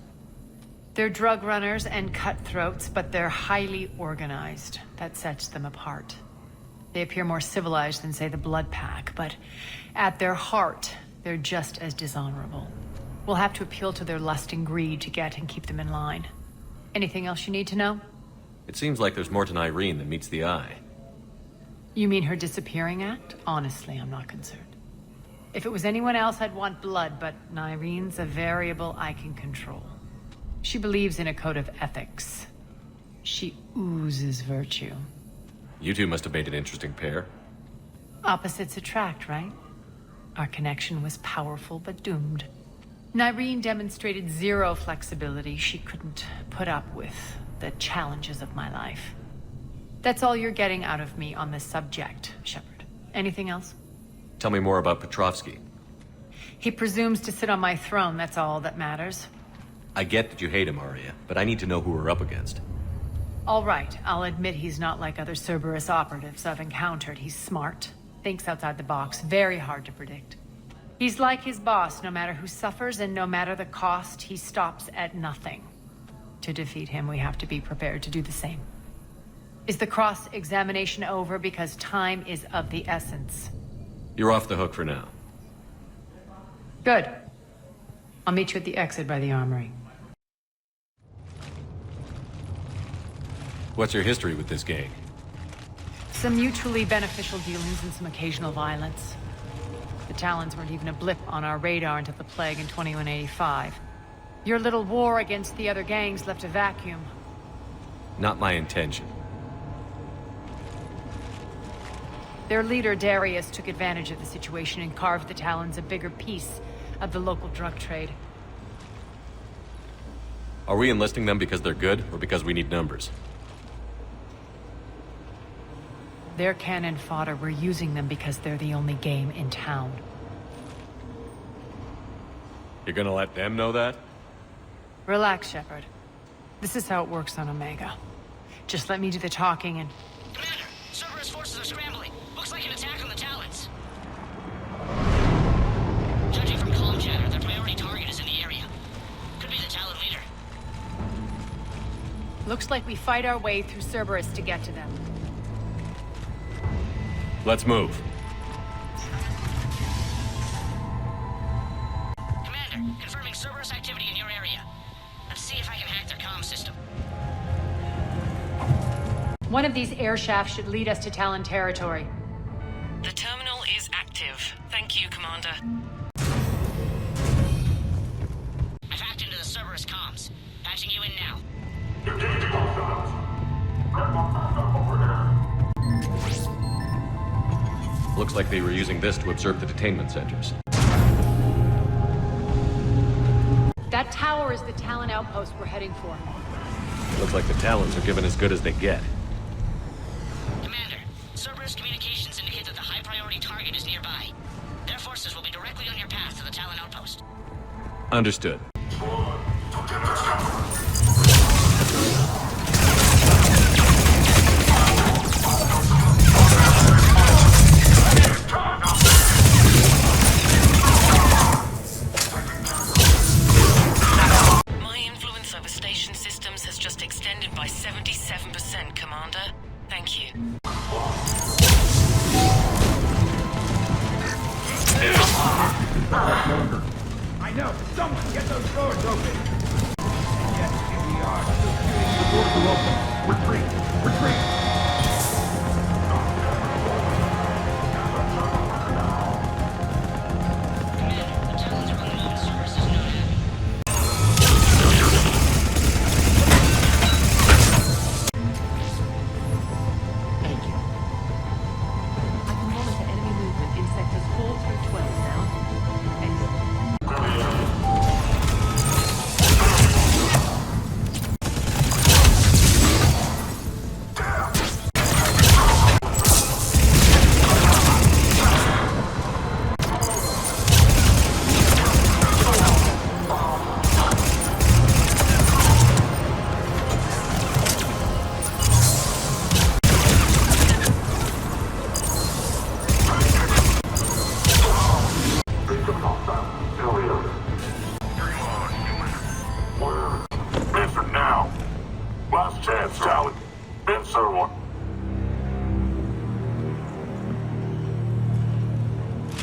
They're drug runners and cutthroats, but they're highly organized. That sets them apart. They appear more civilized than, say, the Blood Pack, but at their heart, they're just as dishonorable. We'll have to appeal to their lust and greed to get and keep them in line. Anything else you need to know? It seems like there's more to Nyreen than meets the eye. You mean her disappearing act? Honestly, I'm not concerned. If it was anyone else, I'd want blood, but Nyreen's a variable I can control. She believes in a code of ethics. She oozes virtue. You two must have made an interesting pair. Opposites attract, right? Our connection was powerful but doomed. Nyreen demonstrated zero flexibility. She couldn't put up with the challenges of my life. That's all you're getting out of me on this subject, Shepard. Anything else? Tell me more about Petrovsky. He presumes to sit on my throne, that's all that matters. I get that you hate him, Aria, but I need to know who we're up against. All right, I'll admit he's not like other Cerberus operatives I've encountered. He's smart, thinks outside the box, very hard to predict. He's like his boss, no matter who suffers and no matter the cost, he stops at nothing. To defeat him, we have to be prepared to do the same. Is the cross-examination over? Because time is of the essence. You're off the hook for now. Good. I'll meet you at the exit by the armory. What's your history with this gang? Some mutually beneficial dealings and some occasional violence. The Talons weren't even a blip on our radar until the plague in 2185. Your little war against the other gangs left a vacuum. Not my intention. Their leader, Darius, took advantage of the situation and carved the Talons a bigger piece of the local drug trade. Are we enlisting them because they're good, or because we need numbers? They're cannon fodder. We're using them because they're the only game in town. You're gonna let them know that? Relax, Shepard. This is how it works on Omega. Just let me do the talking and... Commander, Cerberus forces are scrambling. Looks like an attack on the Talons. Judging from comm chatter, their priority target is in the area. Could be the Talon leader. Looks like we fight our way through Cerberus to get to them. Let's move. Commander, confirming Cerberus activity in your area. Let's see if I can hack their comm system. One of these air shafts should lead us to Talon territory. The terminal is active. Thank you, Commander. I've hacked into the Cerberus comms. Patching you in now. Looks like they were using this to observe the detainment centers. That tower is the Talon outpost we're heading for. Looks like the Talons are given as good as they get. Commander, Cerberus communications indicate that the high-priority target is nearby. Their forces will be directly on your path to the Talon outpost. Understood. My influence over station systems has just extended by 77%, Commander. Thank you. I know! Someone get those doors open! And yes, here we are. Still shooting. The doors are open. Retreat! Retreat!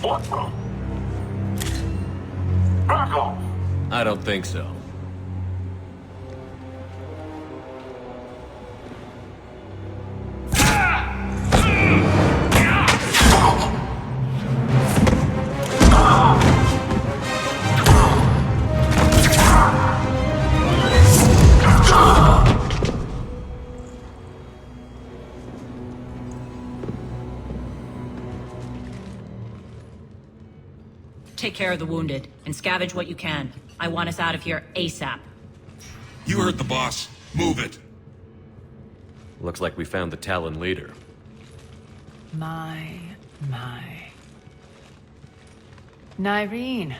Back off! I don't think so. Take care of the wounded, and scavenge what you can. I want us out of here ASAP. You heard the boss. Move it. Looks like we found the Talon leader. My. Nyreen,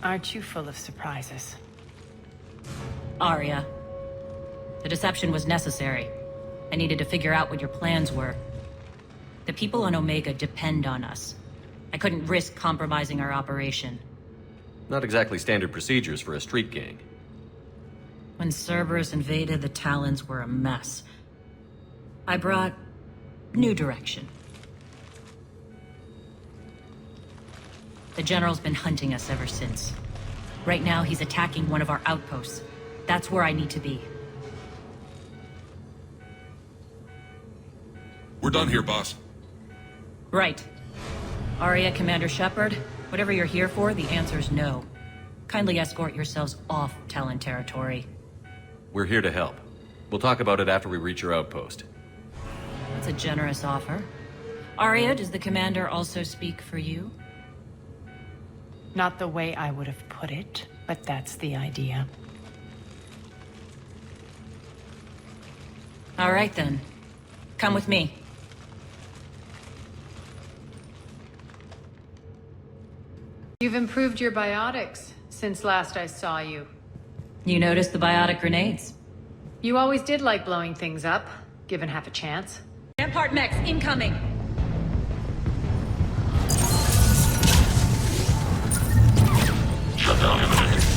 aren't you full of surprises? Aria. The deception was necessary. I needed to figure out what your plans were. The people on Omega depend on us. I couldn't risk compromising our operation. Not exactly standard procedures for a street gang. When Cerberus invaded, the Talons were a mess. I brought new direction. The General's been hunting us ever since. Right now, he's attacking one of our outposts. That's where I need to be. We're done here, boss. Right. Aria, Commander Shepard, whatever you're here for, the answer's no. Kindly escort yourselves off Talon territory. We're here to help. We'll talk about it after we reach your outpost. That's a generous offer. Aria, does the Commander also speak for you? Not the way I would have put it, but that's the idea. All right then. Come with me. You've improved your biotics since last I saw you. You noticed the biotic grenades? You always did like blowing things up, given half a chance. Rampart mechs incoming!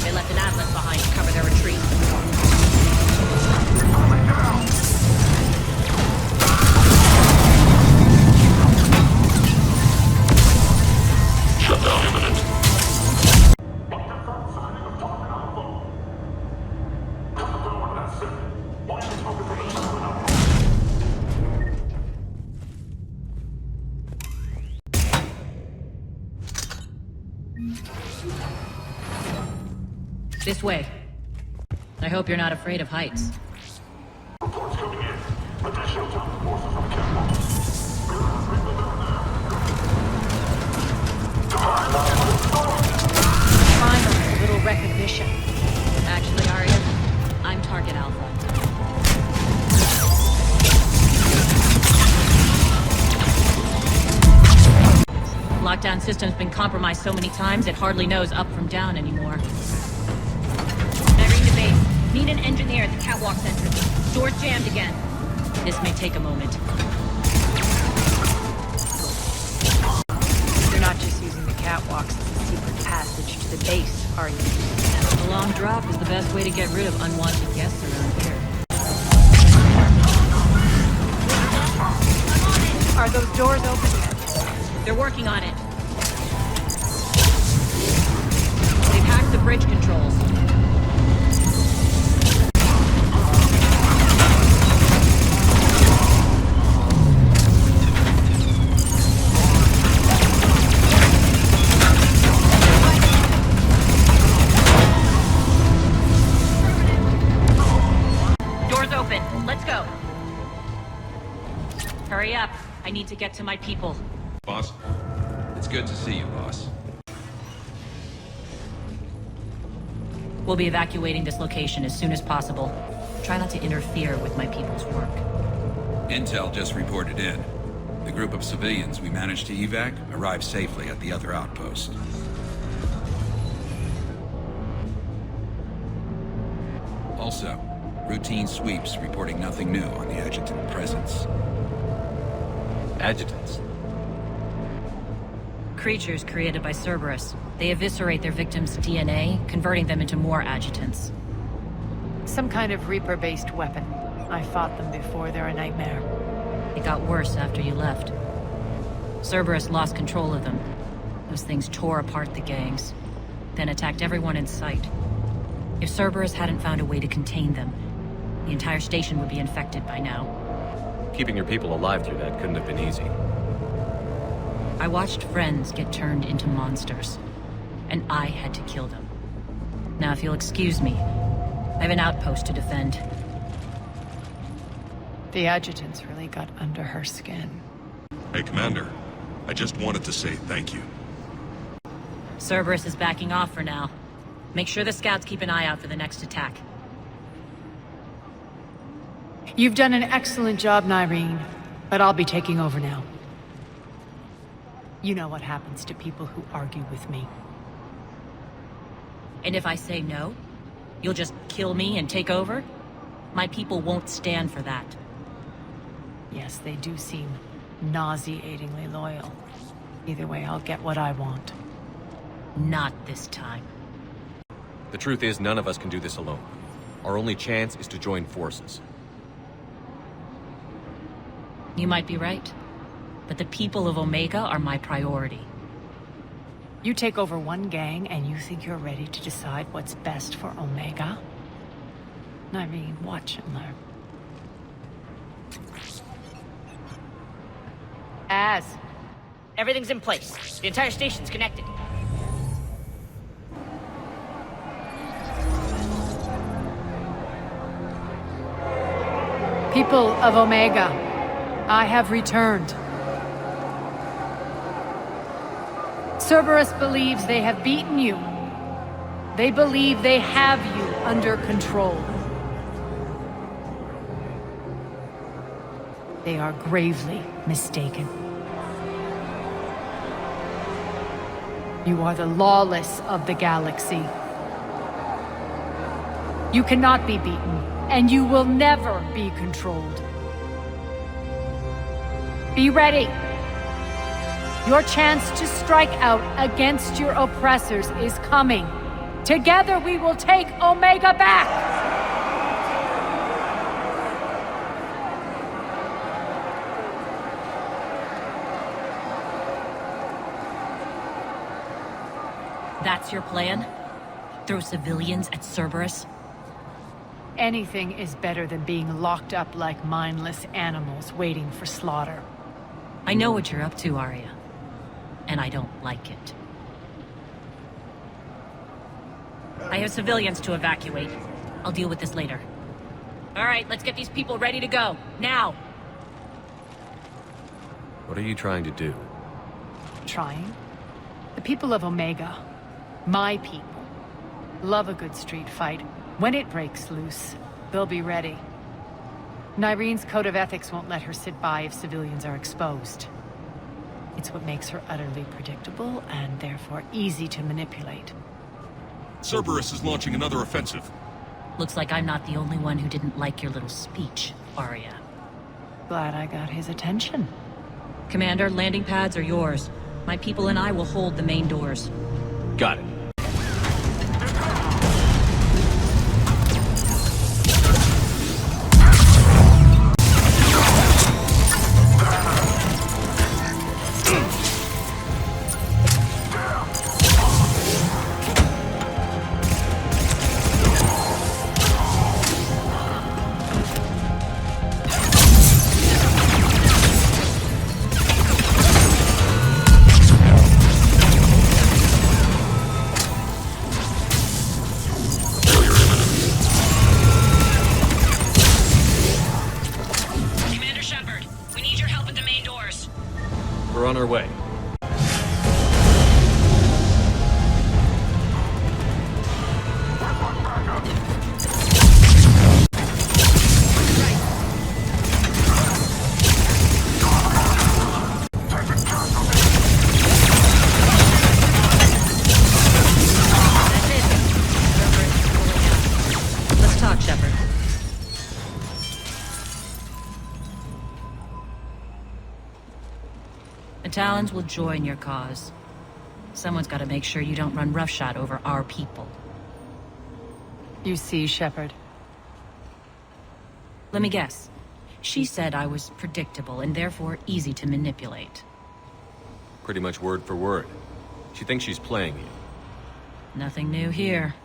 They left an atlas behind to cover their retreat. Shutdown imminent. This way. I hope you're not afraid of heights. Reports coming in. Additional Talon forces on Catwalk. Finally, a little recognition. Actually, Aria, I'm target alpha. Lockdown system's been compromised so many times it hardly knows up from down anymore. Nyreen to base. Need an engineer at the catwalk's entrance. Door's jammed again. This may take a moment. You're not just using the catwalks as a secret passage to the base, are you? A long drop is the best way to get rid of unwanted guests around here. Are those doors open yet? They're working on it. They've hacked the bridge controls. Doors open. Let's go. Hurry up. I need to get to my people. Boss? It's good to see you, boss. We'll be evacuating this location as soon as possible. Try not to interfere with my people's work. Intel just reported in. The group of civilians we managed to evac arrived safely at the other outpost. Also, routine sweeps reporting nothing new on the Adjutant presence. Adjutants? Creatures created by Cerberus. They eviscerate their victims' DNA, converting them into more adjutants. Some kind of Reaper-based weapon. I fought them before, they're a nightmare. It got worse after you left. Cerberus lost control of them. Those things tore apart the gangs, then attacked everyone in sight. If Cerberus hadn't found a way to contain them, the entire station would be infected by now. Keeping your people alive through that couldn't have been easy. I watched friends get turned into monsters, and I had to kill them. Now, if you'll excuse me, I have an outpost to defend. The Adjutant's really got under her skin. Hey, Commander. I just wanted to say thank you. Cerberus is backing off for now. Make sure the scouts keep an eye out for the next attack. You've done an excellent job, Nyreen, but I'll be taking over now. You know what happens to people who argue with me. And if I say no, you'll just kill me and take over? My people won't stand for that. Yes, they do seem nauseatingly loyal. Either way, I'll get what I want. Not this time. The truth is, none of us can do this alone. Our only chance is to join forces. You might be right, but the people of Omega are my priority. You take over one gang and you think you're ready to decide what's best for Omega? Nyreen, watch and learn. Everything's in place. The entire station's connected. People of Omega, I have returned. Cerberus believes they have beaten you. They believe they have you under control. They are gravely mistaken. You are the lawless of the galaxy. You cannot be beaten, and you will never be controlled. Be ready. Your chance to strike out against your oppressors is coming. Together we will take Omega back! That's your plan? Throw civilians at Cerberus? Anything is better than being locked up like mindless animals waiting for slaughter. I know what you're up to, Aria. And I don't like it. I have civilians to evacuate. I'll deal with this later. All right, let's get these people ready to go. Now! What are you trying to do? Trying? The people of Omega, my people, love a good street fight. When it breaks loose, they'll be ready. Nyreen's code of ethics won't let her sit by if civilians are exposed. It's what makes her utterly predictable and therefore easy to manipulate. Cerberus is launching another offensive. Looks like I'm not the only one who didn't like your little speech, Aria. Glad I got his attention. Commander, landing pads are yours. My people and I will hold the main doors. Got it. We're on our way. Let's talk, Shepard. The Talons will join your cause. Someone's got to make sure you don't run roughshod over our people. You see, Shepard? Let me guess. She said I was predictable and therefore easy to manipulate. Pretty much word for word. She thinks she's playing you. Nothing new here.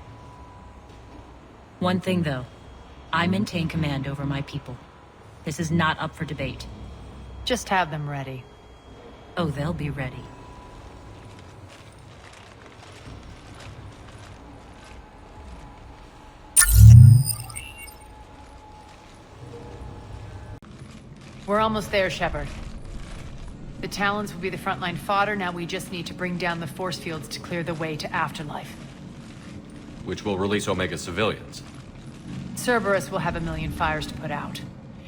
One thing, though. I maintain command over my people. This is not up for debate. Just have them ready. Oh, they'll be ready. We're almost there, Shepard. The Talons will be the frontline fodder. Now we just need to bring down the force fields to clear the way to Afterlife. Which will release Omega civilians. Cerberus will have 1 million fires to put out.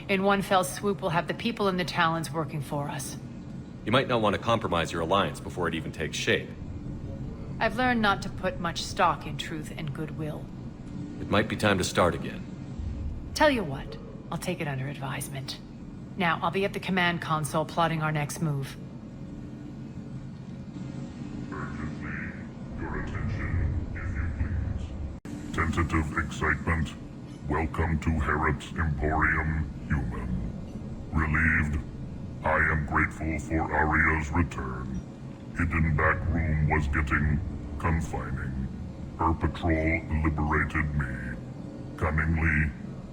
In one fell swoop, we'll have the people in the Talons working for us. You might not want to compromise your alliance before it even takes shape. I've learned not to put much stock in truth and goodwill. It might be time to start again. Tell you what, I'll take it under advisement. Now, I'll be at the command console plotting our next move. Urgently, your attention, if you please. Tentative excitement. Welcome to Herod's Emporium, Human. Relieved. I am grateful for Aria's return. Hidden back room was getting confining. Her patrol liberated me. Cunningly,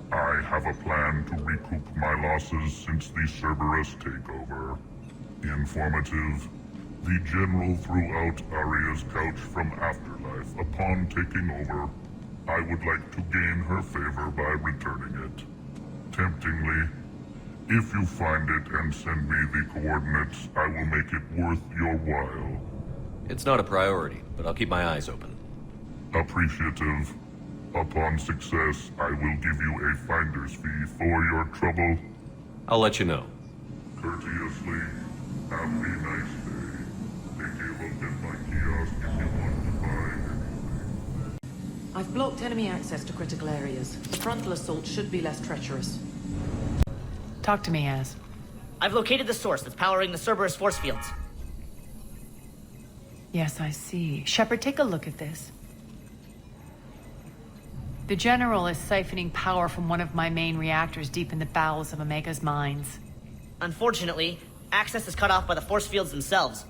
I have a plan to recoup my losses since the Cerberus takeover. Informative. The General threw out Aria's couch from Afterlife upon taking over. I would like to gain her favor by returning it. Temptingly, if you find it and send me the coordinates, I will make it worth your while. It's not a priority, but I'll keep my eyes open. Appreciative. Upon success, I will give you a finder's fee for your trouble. I'll let you know. Courteously, have a nice day. Take a look at my kiosk if you want to buy anything. I've blocked enemy access to critical areas. The frontal assault should be less treacherous. Talk to me, Az. I've located the source that's powering the Cerberus force fields. Yes, I see. Shepard, take a look at this. The General is siphoning power from one of my main reactors deep in the bowels of Omega's mines. Unfortunately, access is cut off by the force fields themselves.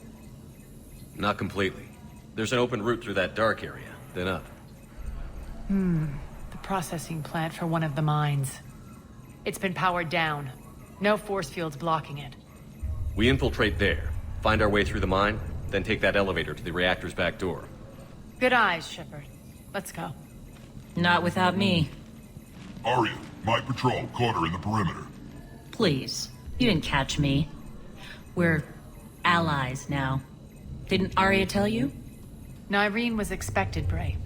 Not completely. There's an open route through that dark area, then up. The processing plant for one of the mines. It's been powered down. No force fields blocking it. We infiltrate there, find our way through the mine, then take that elevator to the reactor's back door. Good eyes, Shepard. Let's go. Not without me. Aria, my patrol, caught her in the perimeter. Please. You didn't catch me. We're allies now. Didn't Aria tell you? Nyreen was expected, Bray.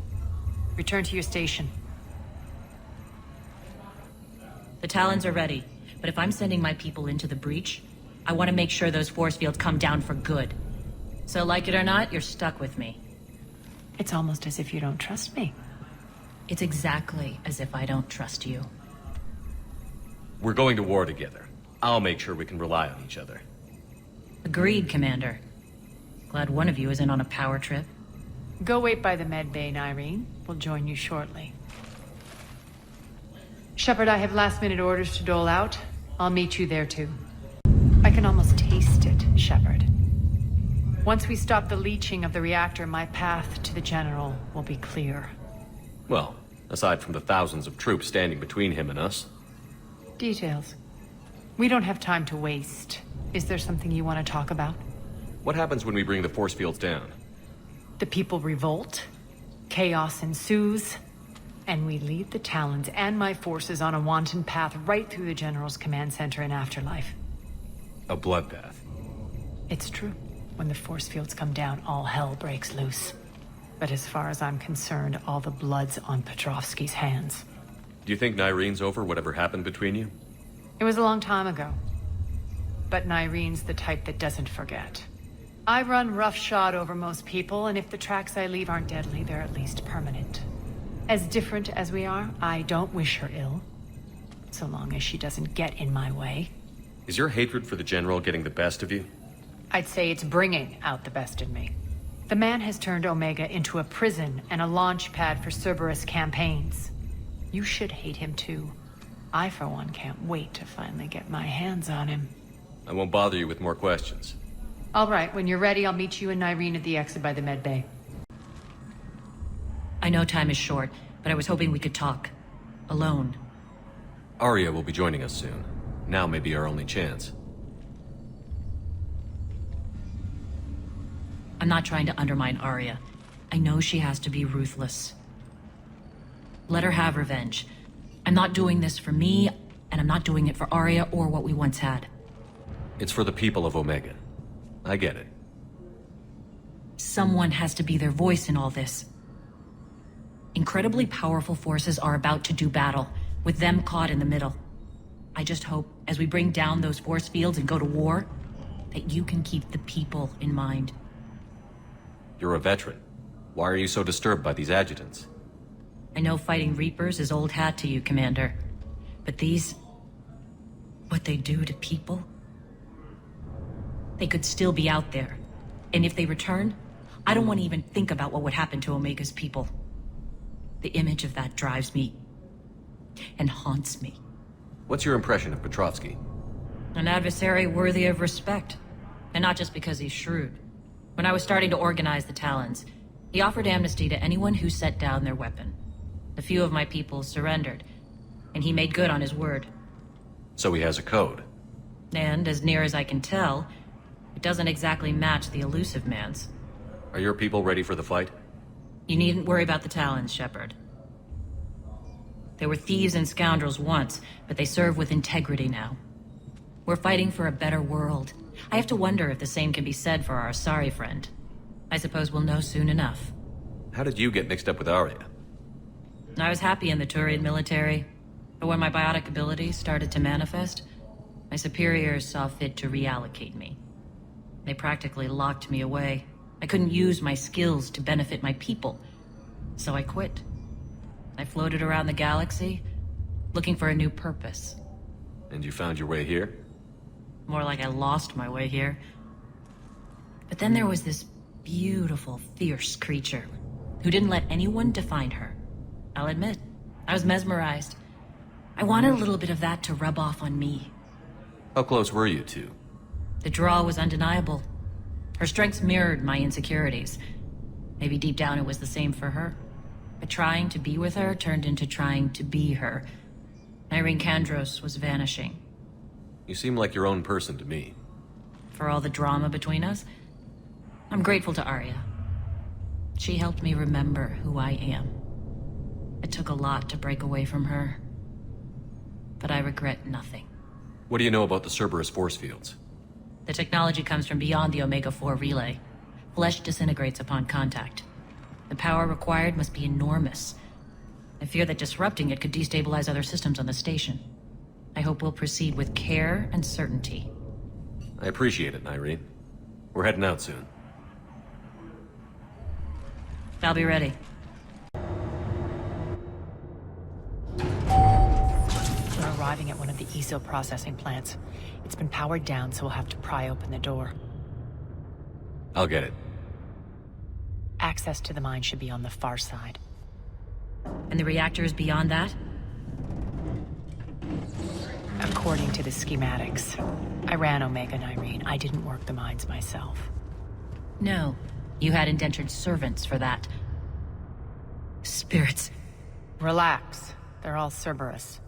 Return to your station. The Talons are ready, but if I'm sending my people into the breach, I want to make sure those force fields come down for good. So like it or not, you're stuck with me. It's almost as if you don't trust me. It's exactly as if I don't trust you. We're going to war together. I'll make sure we can rely on each other. Agreed, Commander. Glad one of you isn't on a power trip. Go wait by the med bay, Nyreen. We'll join you shortly. Shepard, I have last-minute orders to dole out. I'll meet you there, too. I can almost taste it, Shepard. Once we stop the leaching of the reactor, my path to the General will be clear. Well, aside from the thousands of troops standing between him and us. Details. We don't have time to waste. Is there something you want to talk about? What happens when we bring the force fields down? The people revolt, chaos ensues, and we lead the Talons and my forces on a wanton path right through the General's command center in Afterlife. A bloodbath. It's true. When the force fields come down, all hell breaks loose. But as far as I'm concerned, all the blood's on Petrovsky's hands. Do you think Nyreen's over whatever happened between you? It was a long time ago. But Nyreen's the type that doesn't forget. I run roughshod over most people, and if the tracks I leave aren't deadly, they're at least permanent. As different as we are, I don't wish her ill. So long as she doesn't get in my way. Is your hatred for the General getting the best of you? I'd say it's bringing out the best in me. The man has turned Omega into a prison and a launch pad for Cerberus campaigns. You should hate him too. I, for one, can't wait to finally get my hands on him. I won't bother you with more questions. All right, when you're ready, I'll meet you and Nyreen at the exit by the med bay. I know time is short, but I was hoping we could talk. Alone. Aria will be joining us soon. Now may be our only chance. I'm not trying to undermine Aria. I know she has to be ruthless. Let her have revenge. I'm not doing this for me, and I'm not doing it for Aria or what we once had. It's for the people of Omega. I get it. Someone has to be their voice in all this. Incredibly powerful forces are about to do battle, with them caught in the middle. I just hope, as we bring down those force fields and go to war, that you can keep the people in mind. You're a veteran. Why are you so disturbed by these adjutants? I know fighting Reapers is old hat to you, Commander. But these... what they do to people? They could still be out there. And if they return, I don't want to even think about what would happen to Omega's people. The image of that drives me... and haunts me. What's your impression of Petrovsky? An adversary worthy of respect. And not just because he's shrewd. When I was starting to organize the Talons, he offered amnesty to anyone who set down their weapon. A few of my people surrendered, and he made good on his word. So he has a code. And, as near as I can tell, it doesn't exactly match the Illusive Man's. Are your people ready for the fight? You needn't worry about the Talons, Shepard. They were thieves and scoundrels once, but they serve with integrity now. We're fighting for a better world. I have to wonder if the same can be said for our Asari friend. I suppose we'll know soon enough. How did you get mixed up with Aria? I was happy in the Turian military, but when my biotic abilities started to manifest, my superiors saw fit to reallocate me. They practically locked me away. I couldn't use my skills to benefit my people, so I quit. I floated around the galaxy, looking for a new purpose. And you found your way here? More like I lost my way here. But then there was this beautiful, fierce creature who didn't let anyone define her. I'll admit, I was mesmerized. I wanted a little bit of that to rub off on me. How close were you two? The draw was undeniable. Her strengths mirrored my insecurities. Maybe deep down it was the same for her. But trying to be with her turned into trying to be her. Nyreen Kandros was vanishing. You seem like your own person to me. For all the drama between us, I'm grateful to Aria. She helped me remember who I am. It took a lot to break away from her, but I regret nothing. What do you know about the Cerberus force fields? The technology comes from beyond the Omega-4 relay. Flesh disintegrates upon contact. The power required must be enormous. I fear that disrupting it could destabilize other systems on the station. I hope we'll proceed with care and certainty. I appreciate it, Nyreen. We're heading out soon. I'll be ready. We're arriving at one of the ESO processing plants. It's been powered down, so we'll have to pry open the door. I'll get it. Access to the mine should be on the far side. And the reactors beyond that? According to the schematics. I ran Omega, Nyreen. I didn't work the mines myself. No. You had indentured servants for that. Spirits. Relax. They're all Cerberus.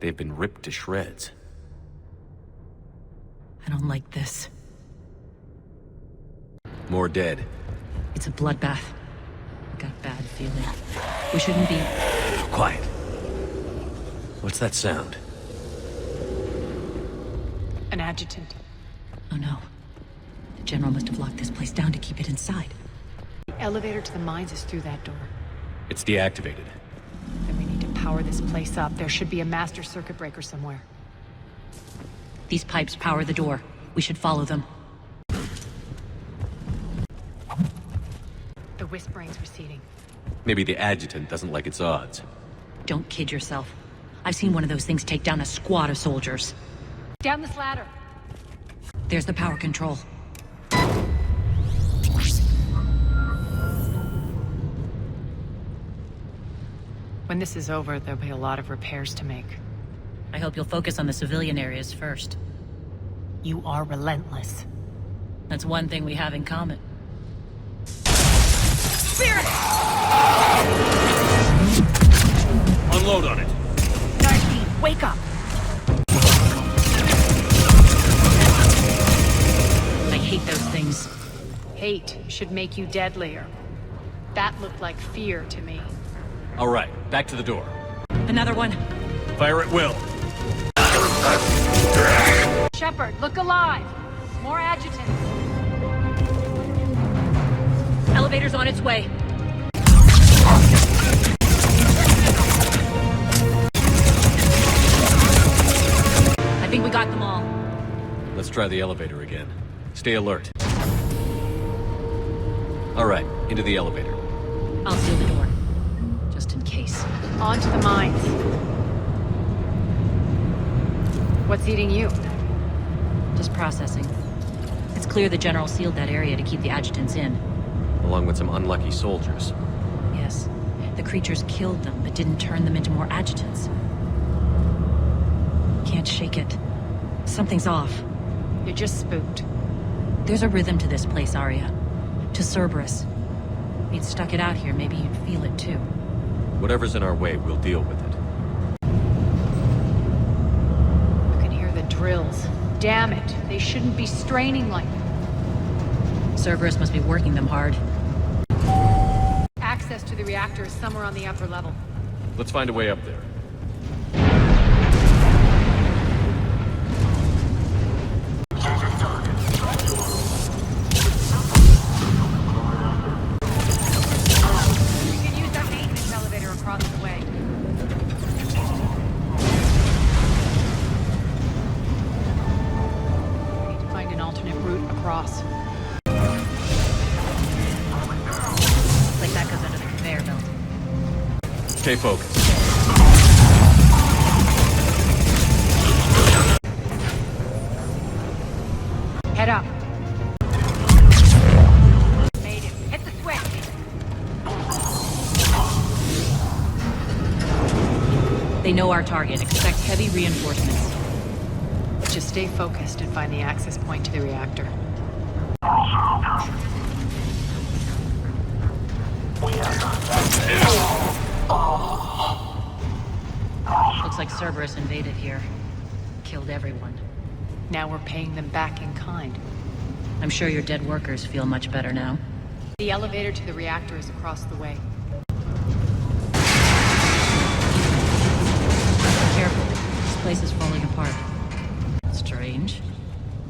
They've been ripped to shreds. I don't like this. More dead. It's a bloodbath. I got a bad feeling. We shouldn't be... Quiet. What's that sound? An adjutant. Oh no. The General must have locked this place down to keep it inside. The elevator to the mines is through that door. It's deactivated. Then we need to power this place up. There should be a master circuit breaker somewhere. These pipes power the door. We should follow them. The whispering's receding. Maybe the Adjutant doesn't like its odds. Don't kid yourself. I've seen one of those things take down a squad of soldiers. Down this ladder. There's the power control. When this is over, there'll be a lot of repairs to make. I hope you'll focus on the civilian areas first. You are relentless. That's one thing we have in common. Spirit! Unload on it. Nyreen, wake up! I hate those things. Hate should make you deadlier. That looked like fear to me. All right, back to the door. Another one. Fire at will. Shepard, look alive! More adjutants. Elevator's on its way. I think we got them all. Let's try the elevator again. Stay alert. All right, into the elevator. I'll seal the door. Just in case. On to the mines. What's eating you? Just processing. It's clear the General sealed that area to keep the adjutants in. Along with some unlucky soldiers. Yes. The creatures killed them, but didn't turn them into more adjutants. Can't shake it. Something's off. You're just spooked. There's a rhythm to this place, Aria. To Cerberus. If you'd stuck it out here, maybe you'd feel it too. Whatever's in our way, we'll deal with it. You can hear the drills. Damn it. They shouldn't be straining like that. Cerberus must be working them hard. Access to the reactor is somewhere on the upper level. Let's find a way up there. You can use that maintenance elevator across the way. Need to find an alternate route across. Like that goes under the conveyor belt. Stay focused. Head up. Made it. Hit the switch. They know our target. Expect heavy reinforcements. Just stay focused and find the access point to the reactor. Looks like Cerberus invaded here. Killed everyone. Now we're paying them back in kind. I'm sure your dead workers feel much better now. The elevator to the reactor is across the way. Careful. This place is falling apart. Strange.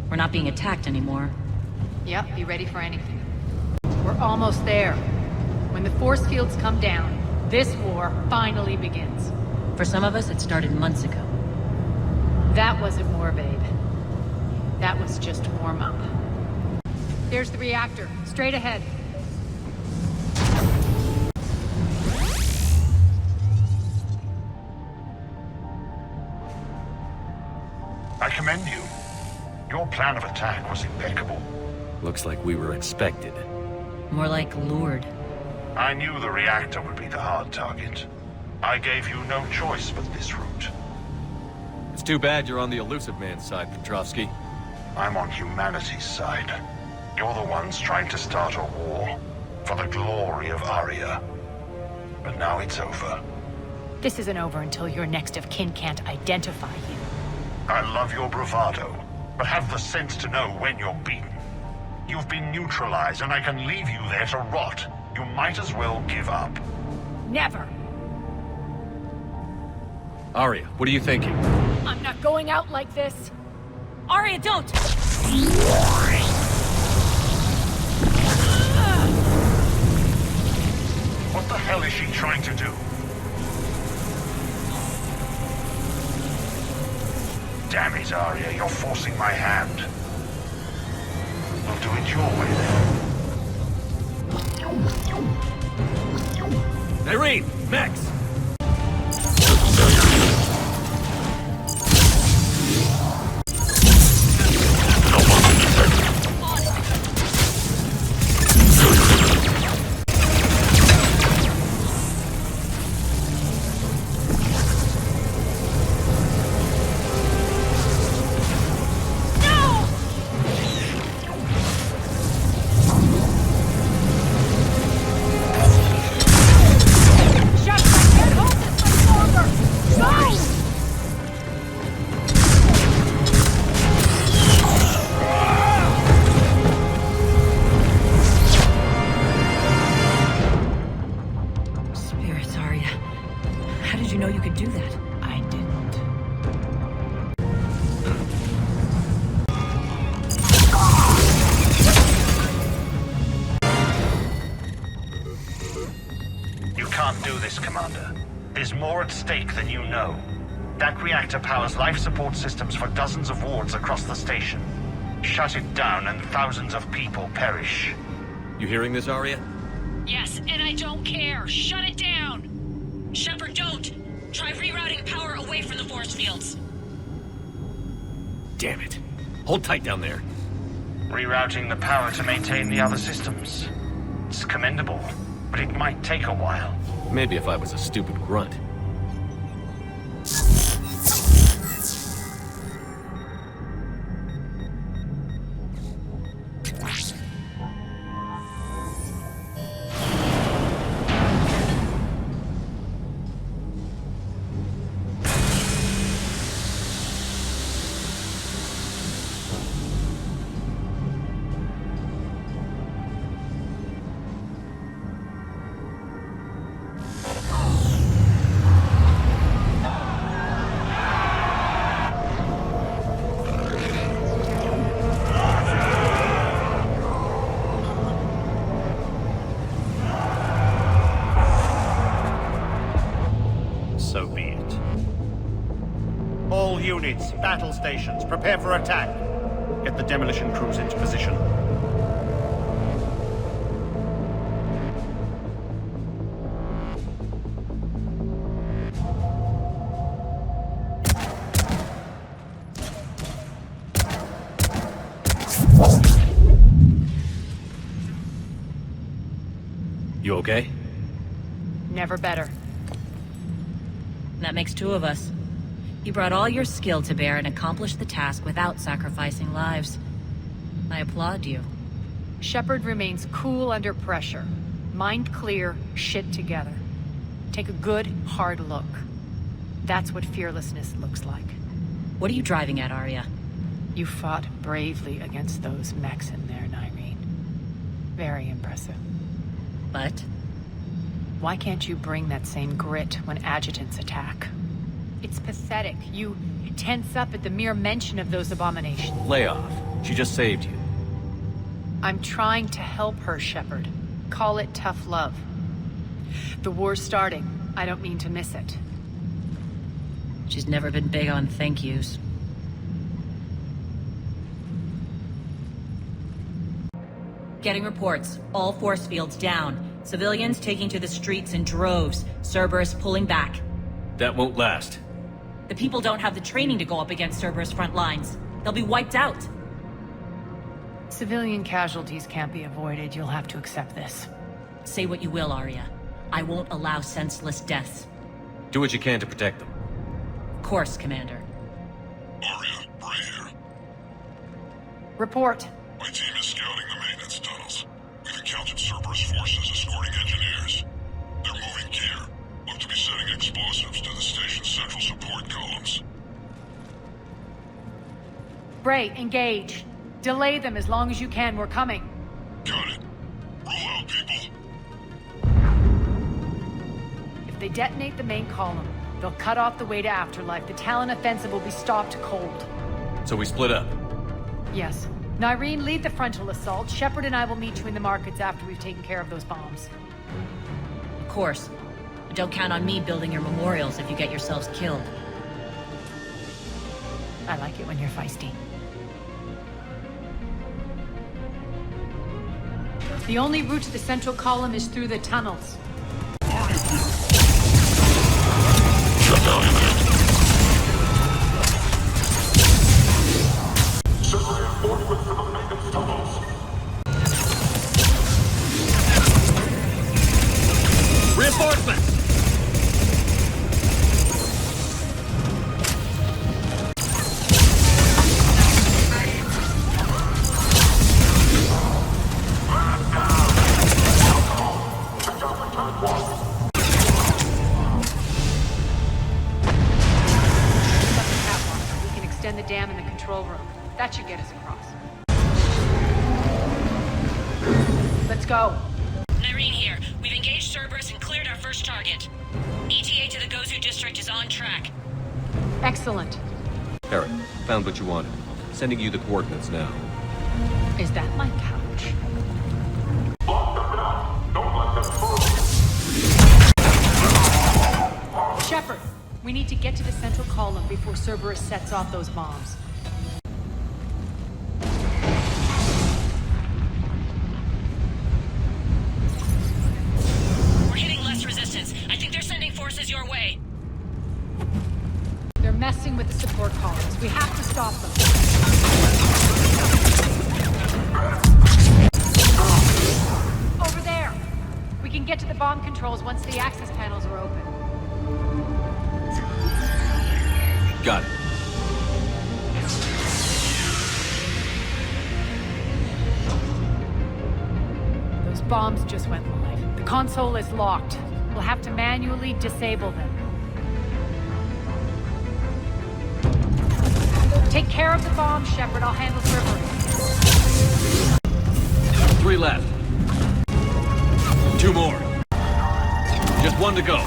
We're not being attacked anymore. Yep, be ready for anything. We're almost there. When the force fields come down, this war finally begins. For some of us, it started months ago. That wasn't war, babe. That was just warm-up. There's the reactor, straight ahead. I commend you. Your plan of attack was impeccable. Looks like we were expected. More like lured. I knew the reactor would be the hard target. I gave you no choice but this route. It's too bad you're on the Illusive Man side, Petrovsky. I'm on humanity's side. You're the ones trying to start a war for the glory of Aria. But now it's over. This isn't over until your next of kin can't identify you. I love your bravado, but have the sense to know when you're beaten. You've been neutralized, and I can leave you there to rot. You might as well give up. Never! Aria, what are you thinking? I'm not going out like this! Aria, don't! What the hell is she trying to do? Damn it, Aria, you're forcing my hand. We'll do it your way then. Nyreen! Max! that? I didn't. You can't do this, Commander. There's more at stake than you know. That reactor powers life support systems for dozens of wards across the station. Shut it down and thousands of people perish. You hearing this, Aria? Yes, and I don't care. Shut it down! Shepard, don't! Try rerouting power away from the force fields. Damn it. Hold tight down there. Rerouting the power to maintain the other systems. It's commendable, but it might take a while. Maybe if I was a stupid grunt. So be it. All units, battle stations, prepare for attack. Get the demolition crews into position. You okay? Never better. That makes two of us. You brought all your skill to bear and accomplished the task without sacrificing lives. I applaud you. Shepard remains cool under pressure. Mind clear, shit together. Take a good, hard look. That's what fearlessness looks like. What are you driving at, Aria? You fought bravely against those mechs in there, Nyreen. Very impressive. But? Why can't you bring that same grit when adjutants attack? It's pathetic. You tense up at the mere mention of those abominations. Lay off. She just saved you. I'm trying to help her, Shepard. Call it tough love. The war's starting. I don't mean to miss it. She's never been big on thank yous. Getting reports. All force fields down. Civilians taking to the streets in droves. Cerberus pulling back. That won't last. The people don't have the training to go up against Cerberus front lines. They'll be wiped out. Civilian casualties can't be avoided. You'll have to accept this. Say what you will, Aria. I won't allow senseless deaths. Do what you can to protect them. Of course, Commander. Aria, Bray here. Report. My team is scouting the maintenance tunnels. We've encountered Cerberus forces escorting engineers. They're moving gear. Look to be setting explosives to the station's central support columns. Bray, engage. Delay them as long as you can. We're coming. Got it. Roll out, people. If they detonate the main column, they'll cut off the way to Afterlife. The Talon offensive will be stopped cold. So we split up. Yes. Nyreen, lead the frontal assault. Shepard and I will meet you in the markets after we've taken care of those bombs. Of course. But don't count on me building your memorials if you get yourselves killed. I like it when you're feisty. The only route to the central column is through the tunnels. Reinforcements! We can extend the dam in the control room. That should get us across. Let's go. Nyreen here. We've engaged Cerberus and cleared our first first target. ETA to the Gozu district is on track. Excellent. Harry, found what you wanted. Sending you the coordinates now. Is that my couch? Shepard, we need to get to the central column before Cerberus sets off those bombs. We're hitting less resistance. I think they're sending forces your way. They're messing with the support columns. We have to stop them. Over there! We can get to the bomb controls once the access panels are open. Got it. Those bombs just went live. The console is locked. We'll have to manually disable them. Take care of the bombs, Shepard. I'll handle Cerberus. 3 left. 2 more. Just 1 to go.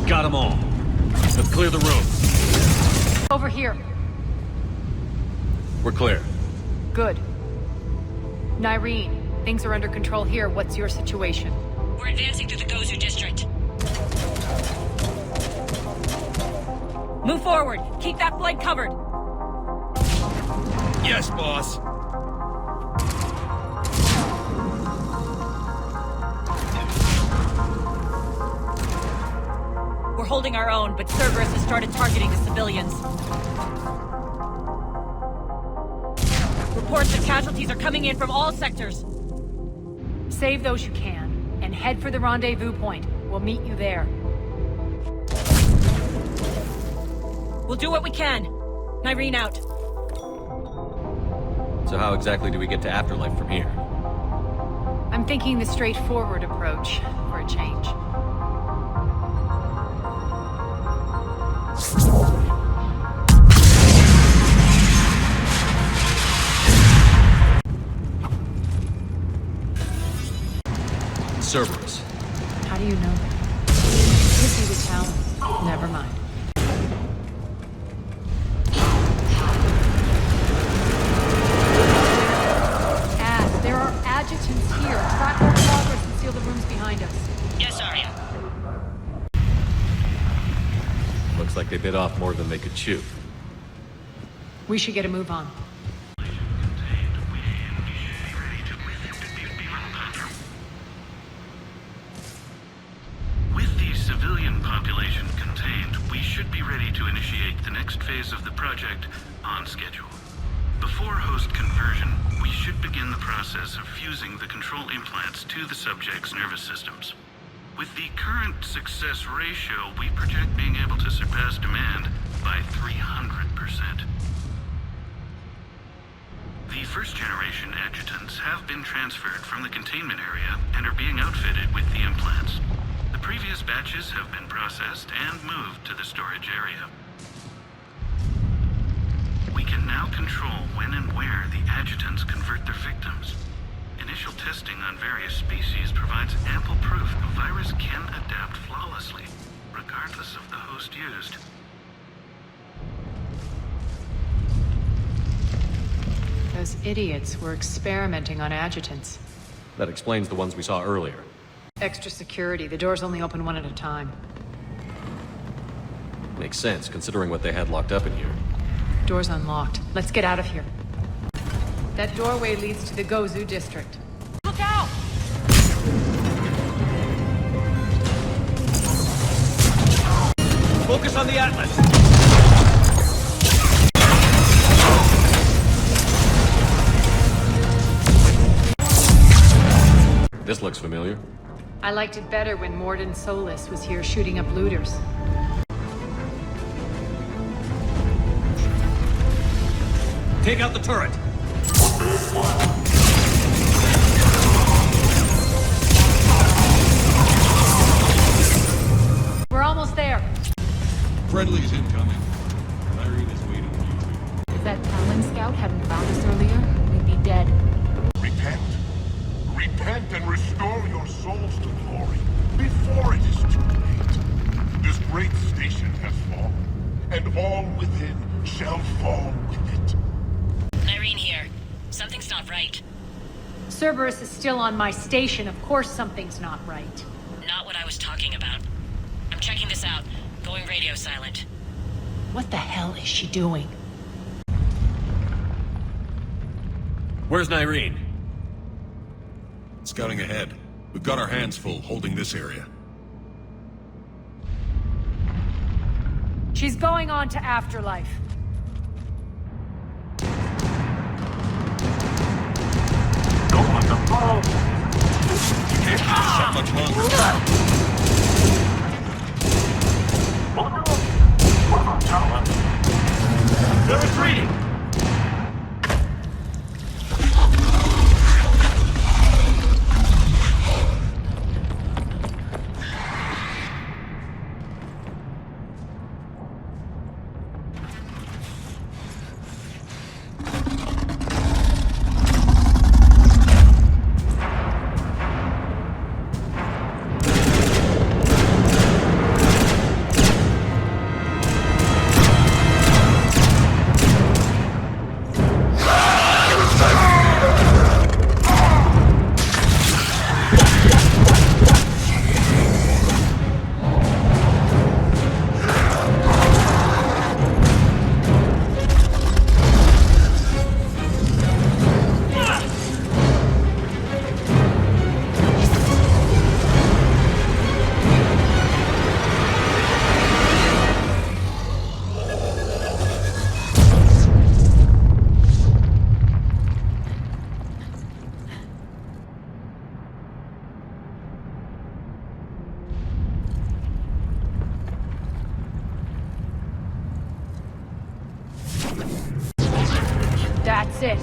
Got them all. Let's clear the room. Over here. We're clear. Good. Nyreen, things are under control here. What's your situation? We're advancing through the Gozu district. Move forward. Keep that flank covered. Yes, boss. We're holding our own, but Cerberus has started targeting the civilians. Reports of casualties are coming in from all sectors. Save those you can, and head for the rendezvous point. We'll meet you there. We'll do what we can. Nyreen out. So how exactly do we get to Afterlife from here? I'm thinking the straightforward approach, for a change. Cerberus. How do you know that? Could be the Talon. Never mind. There are adjutants here. Track our progress and seal the rooms behind us. Yes, Aria. Looks like they bit off more than they could chew. We should get a move on. With the civilian population contained, we should be ready to initiate the next phase of the project on schedule. Before host conversion, we should begin the process of fusing the control implants to the subject's nervous systems. With the current success ratio, we project being able to surpass demand by 300%. The first-generation adjutants have been transferred from the containment area and are being outfitted with the implants. The previous batches have been processed and moved to the storage area. We can now control when and where the adjutants convert their victims. Initial testing on various species provides ample proof the virus can adapt flawlessly, regardless of the host used. Those idiots were experimenting on adjutants. That explains the ones we saw earlier. Extra security. The doors only open one at a time. Makes sense, considering what they had locked up in here. Door's unlocked. Let's get out of here. That doorway leads to the Gozu district. Look out! Focus on the Atlas! This looks familiar. I liked it better when Morden Solis was here shooting up looters. Take out the turret! We're almost there. Friendly's incoming. Nyreen is waiting for you. If that Talon scout hadn't found us earlier, we'd be dead. Repair fall within shall fall with it. Nyreen here. Something's not right. Cerberus is still on my station. Of course something's not right. Not what I was talking about. I'm checking this out. Going radio silent. What the hell is she doing? Where's Nyreen? Scouting ahead. We've got our hands full holding this area. She's going on to Afterlife. Don't let them fall! You can't keep this up much longer. What about Talon? They're retreating! That's it.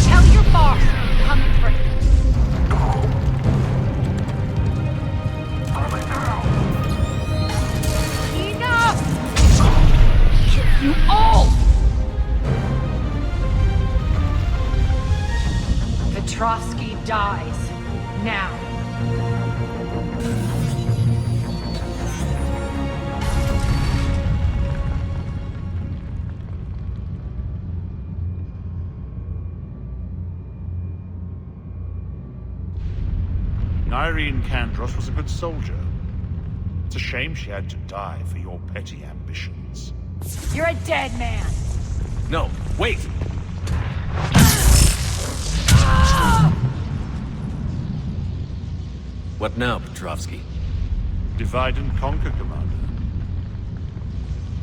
Tell your boss I'm coming for you. Enough! Kill you all! Petrovsky dies. Now. Nyreen Kandros was a good soldier. It's a shame she had to die for your petty ambitions. You're a dead man. No, wait! What now, Petrovsky? Divide and conquer, Commander.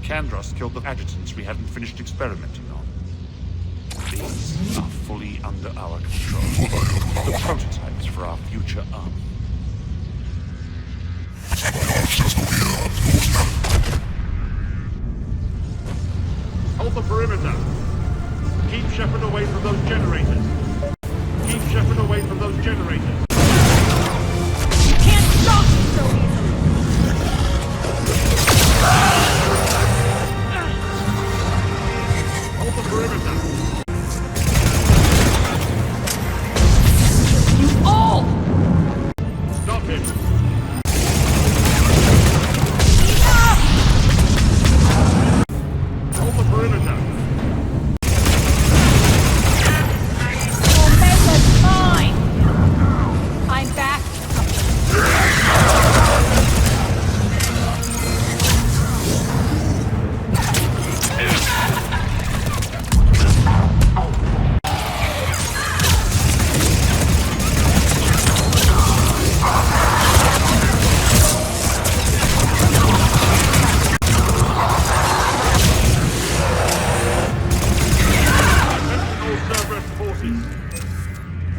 Kandros killed the adjutants we hadn't finished experimenting on. These are fully under our control. The prototypes for our future army. Hold the perimeter. Keep Shepard away from those generators. Keep Shepard away from those generators. You can't stop me so easily. Hold the perimeter. You all! Stop him. Hold the perimeter. Omega's mine! I'm back.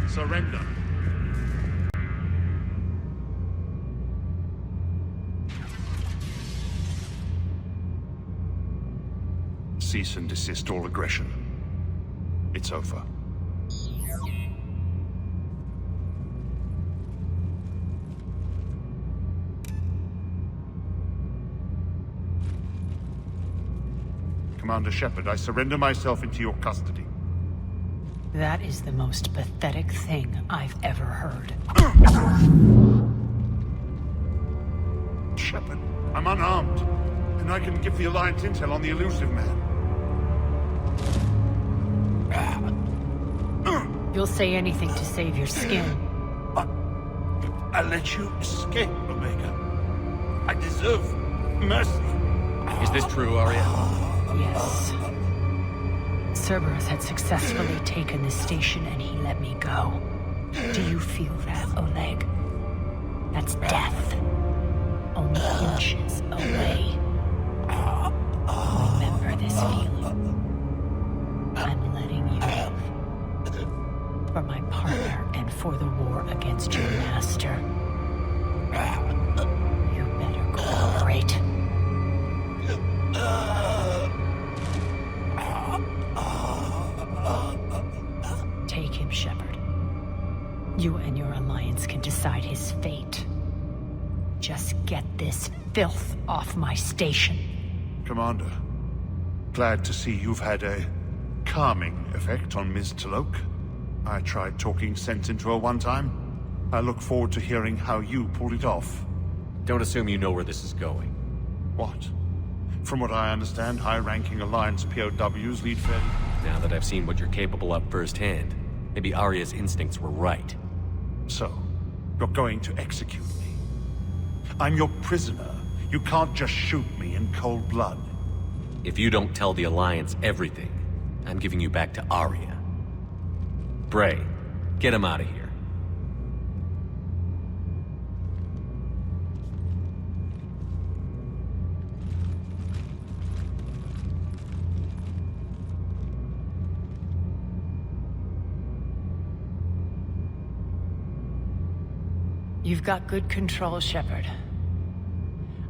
Surrender. Cease and desist all aggression. It's over. Commander Shepard, I surrender myself into your custody. That is the most pathetic thing I've ever heard. Shepard, I'm unarmed, and I can give the Alliance intel on the Illusive Man. You'll say anything to save your skin. I let you escape, Omega. I deserve mercy. Is this true, Aria? Yes. Cerberus had successfully taken the station and he let me go. Do you feel that, Oleg? That's death. Only inches away. Remember this feeling. I'm letting you live. For my partner and for the war against your master. You better cooperate. Take him, Shepard. You and your alliance can decide his fate. Just get this filth off my station. Commander, glad to see you've had a calming effect on Ms. T'Loak. I tried talking sense into her one time. I look forward to hearing how you pulled it off. Don't assume you know where this is going. What? From what I understand, high-ranking Alliance POWs lead fairly... Now that I've seen what you're capable of firsthand, maybe Aria's instincts were right. So, you're going to execute me. I'm your prisoner. You can't just shoot me in cold blood. If you don't tell the Alliance everything, I'm giving you back to Aria. Bray, get him out of here. You've got good control, Shepard.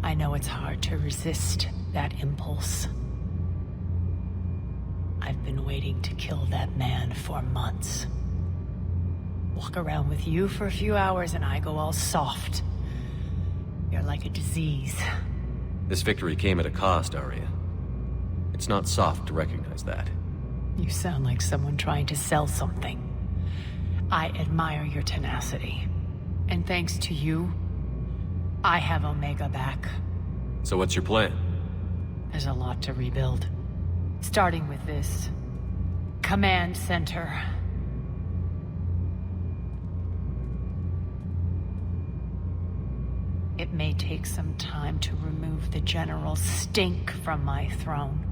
I know it's hard to resist that impulse. I've been waiting to kill that man for months. Walk around with you for a few hours and I go all soft. You're like a disease. This victory came at a cost, Aria. It's not soft to recognize that. You sound like someone trying to sell something. I admire your tenacity. And thanks to you, I have Omega back. So what's your plan? There's a lot to rebuild. Starting with this command center. It may take some time to remove the general stink from my throne.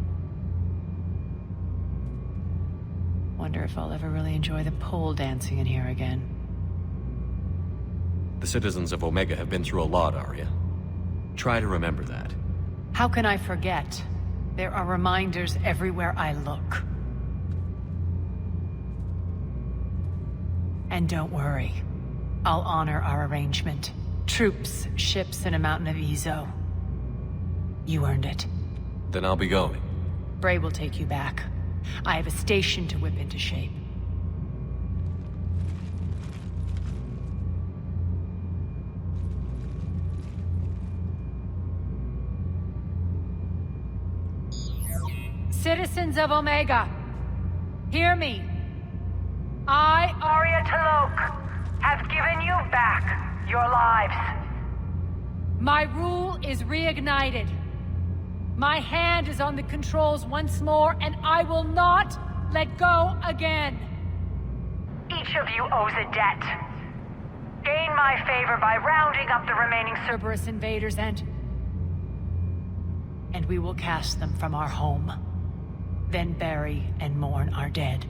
Wonder if I'll ever really enjoy the pole dancing in here again. The citizens of Omega have been through a lot, Aria. Try to remember that. How can I forget? There are reminders everywhere I look. And don't worry. I'll honor our arrangement. Troops, ships, and a mountain of Ezo. You earned it. Then I'll be going. Bray will take you back. I have a station to whip into shape. Citizens of Omega, hear me. I, Aria T'Loak, have given you back your lives. My rule is reignited. My hand is on the controls once more, and I will not let go again. Each of you owes a debt. Gain my favor by rounding up the remaining Cerberus invaders and we will cast them from our home. Then bury and mourn our dead.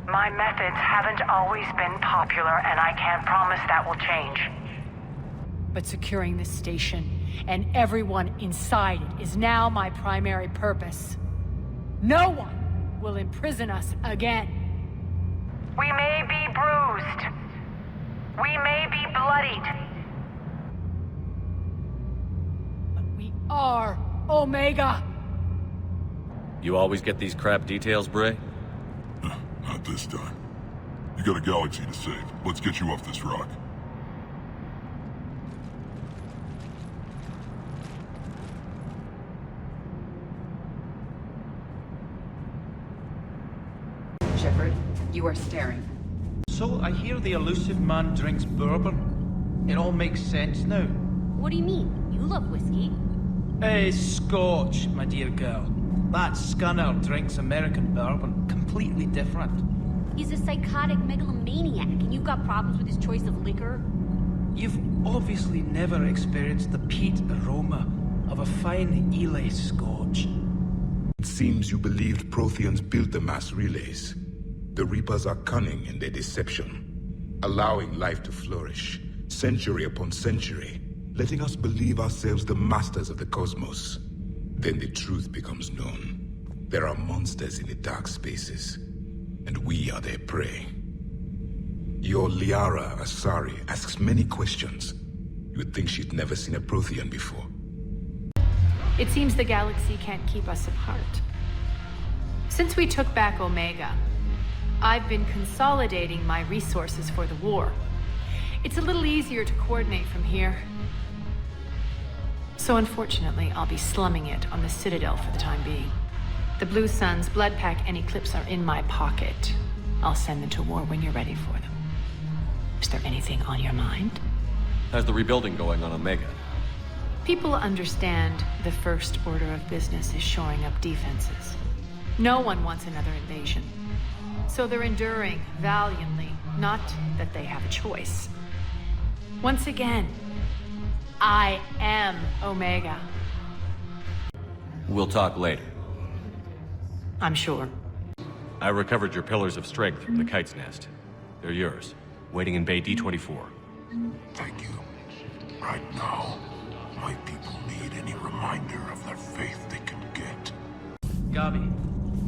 My methods haven't always been popular, and I can't promise that will change. But securing this station and everyone inside it is now my primary purpose. No one will imprison us again. We may be bruised. We may be bloodied. But we are Omega. You always get these crap details, Bray? Not this time. You got a galaxy to save. Let's get you off this rock. Shepard, you are staring. So I hear the Illusive Man drinks bourbon. It all makes sense now. What do you mean? You love whiskey. Hey, Scotch, my dear girl. That scunner drinks American bourbon. Completely different. He's a psychotic megalomaniac, and you've got problems with his choice of liquor? You've obviously never experienced the peat aroma of a fine Ely Scotch. It seems you believed Protheans built the mass relays. The Reapers are cunning in their deception, allowing life to flourish, century upon century, letting us believe ourselves the masters of the cosmos. Then the truth becomes known. There are monsters in the dark spaces, and we are their prey. Your Liara Asari asks many questions. You'd think she'd never seen a Prothean before. It seems the galaxy can't keep us apart. Since we took back Omega, I've been consolidating my resources for the war. It's a little easier to coordinate from here. So unfortunately, I'll be slumming it on the Citadel for the time being. The Blue Suns, Bloodpack, and Eclipse are in my pocket. I'll send them to war when you're ready for them. Is there anything on your mind? How's the rebuilding going on Omega? People understand the first order of business is shoring up defenses. No one wants another invasion. So they're enduring valiantly, not that they have a choice. Once again, I am Omega. We'll talk later. I'm sure. I recovered your pillars of strength from the Kite's Nest. They're yours, waiting in Bay D-24. Thank you. Right now, my people need any reminder of their faith they can get. Gabi,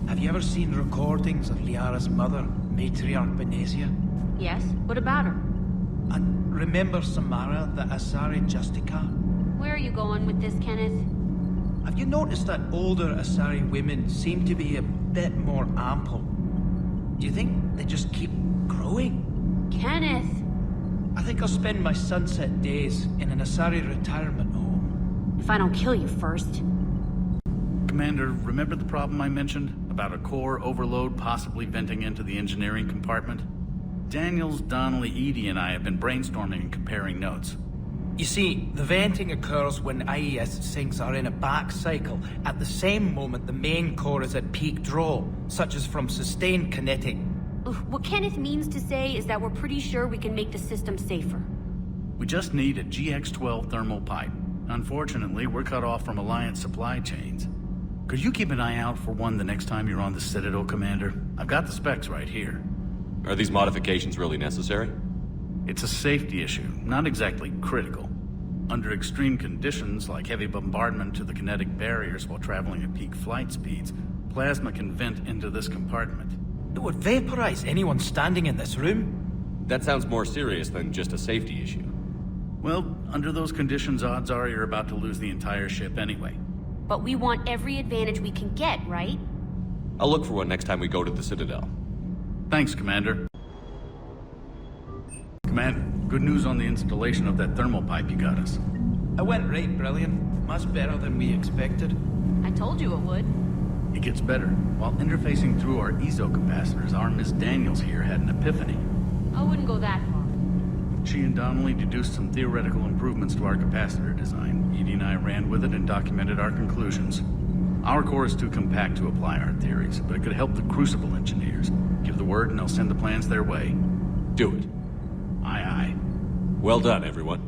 have you ever seen recordings of Liara's mother, Matriarch Benezia? Yes? What about her? And remember Samara, the Asari Justica? Where are you going with this, Kenneth? Have you noticed that older Asari women seem to be a bit more ample? Do you think they just keep growing? Kenneth! I think I'll spend my sunset days in an Asari retirement home. If I don't kill you first. Commander, remember the problem I mentioned? About a core overload possibly venting into the engineering compartment? Daniels, Donnelly, Edie, and I have been brainstorming and comparing notes. You see, the venting occurs when IES sinks are in a back cycle, at the same moment the main core is at peak draw, such as from sustained kinetic. What Kenneth means to say is that we're pretty sure we can make the system safer. We just need a GX-12 thermal pipe. Unfortunately, we're cut off from Alliance supply chains. Could you keep an eye out for one the next time you're on the Citadel, Commander? I've got the specs right here. Are these modifications really necessary? It's a safety issue, not exactly critical. Under extreme conditions, like heavy bombardment to the kinetic barriers while traveling at peak flight speeds, plasma can vent into this compartment. It would vaporize anyone standing in this room? That sounds more serious than just a safety issue. Well, under those conditions, odds are you're about to lose the entire ship anyway. But we want every advantage we can get, right? I'll look for one next time we go to the Citadel. Thanks, Commander. Commander, good news on the installation of that thermal pipe you got us. It went right brilliant. Much better than we expected. I told you it would. It gets better. While interfacing through our ezo capacitors, our Miss Daniels here had an epiphany. I wouldn't go that far. She and Donnelly deduced some theoretical improvements to our capacitor design. Edie and I ran with it and documented our conclusions. Our core is too compact to apply our theories, but it could help the Crucible engineers. Give the word and I'll send the plans their way. Do it. Aye, aye. Well done, everyone.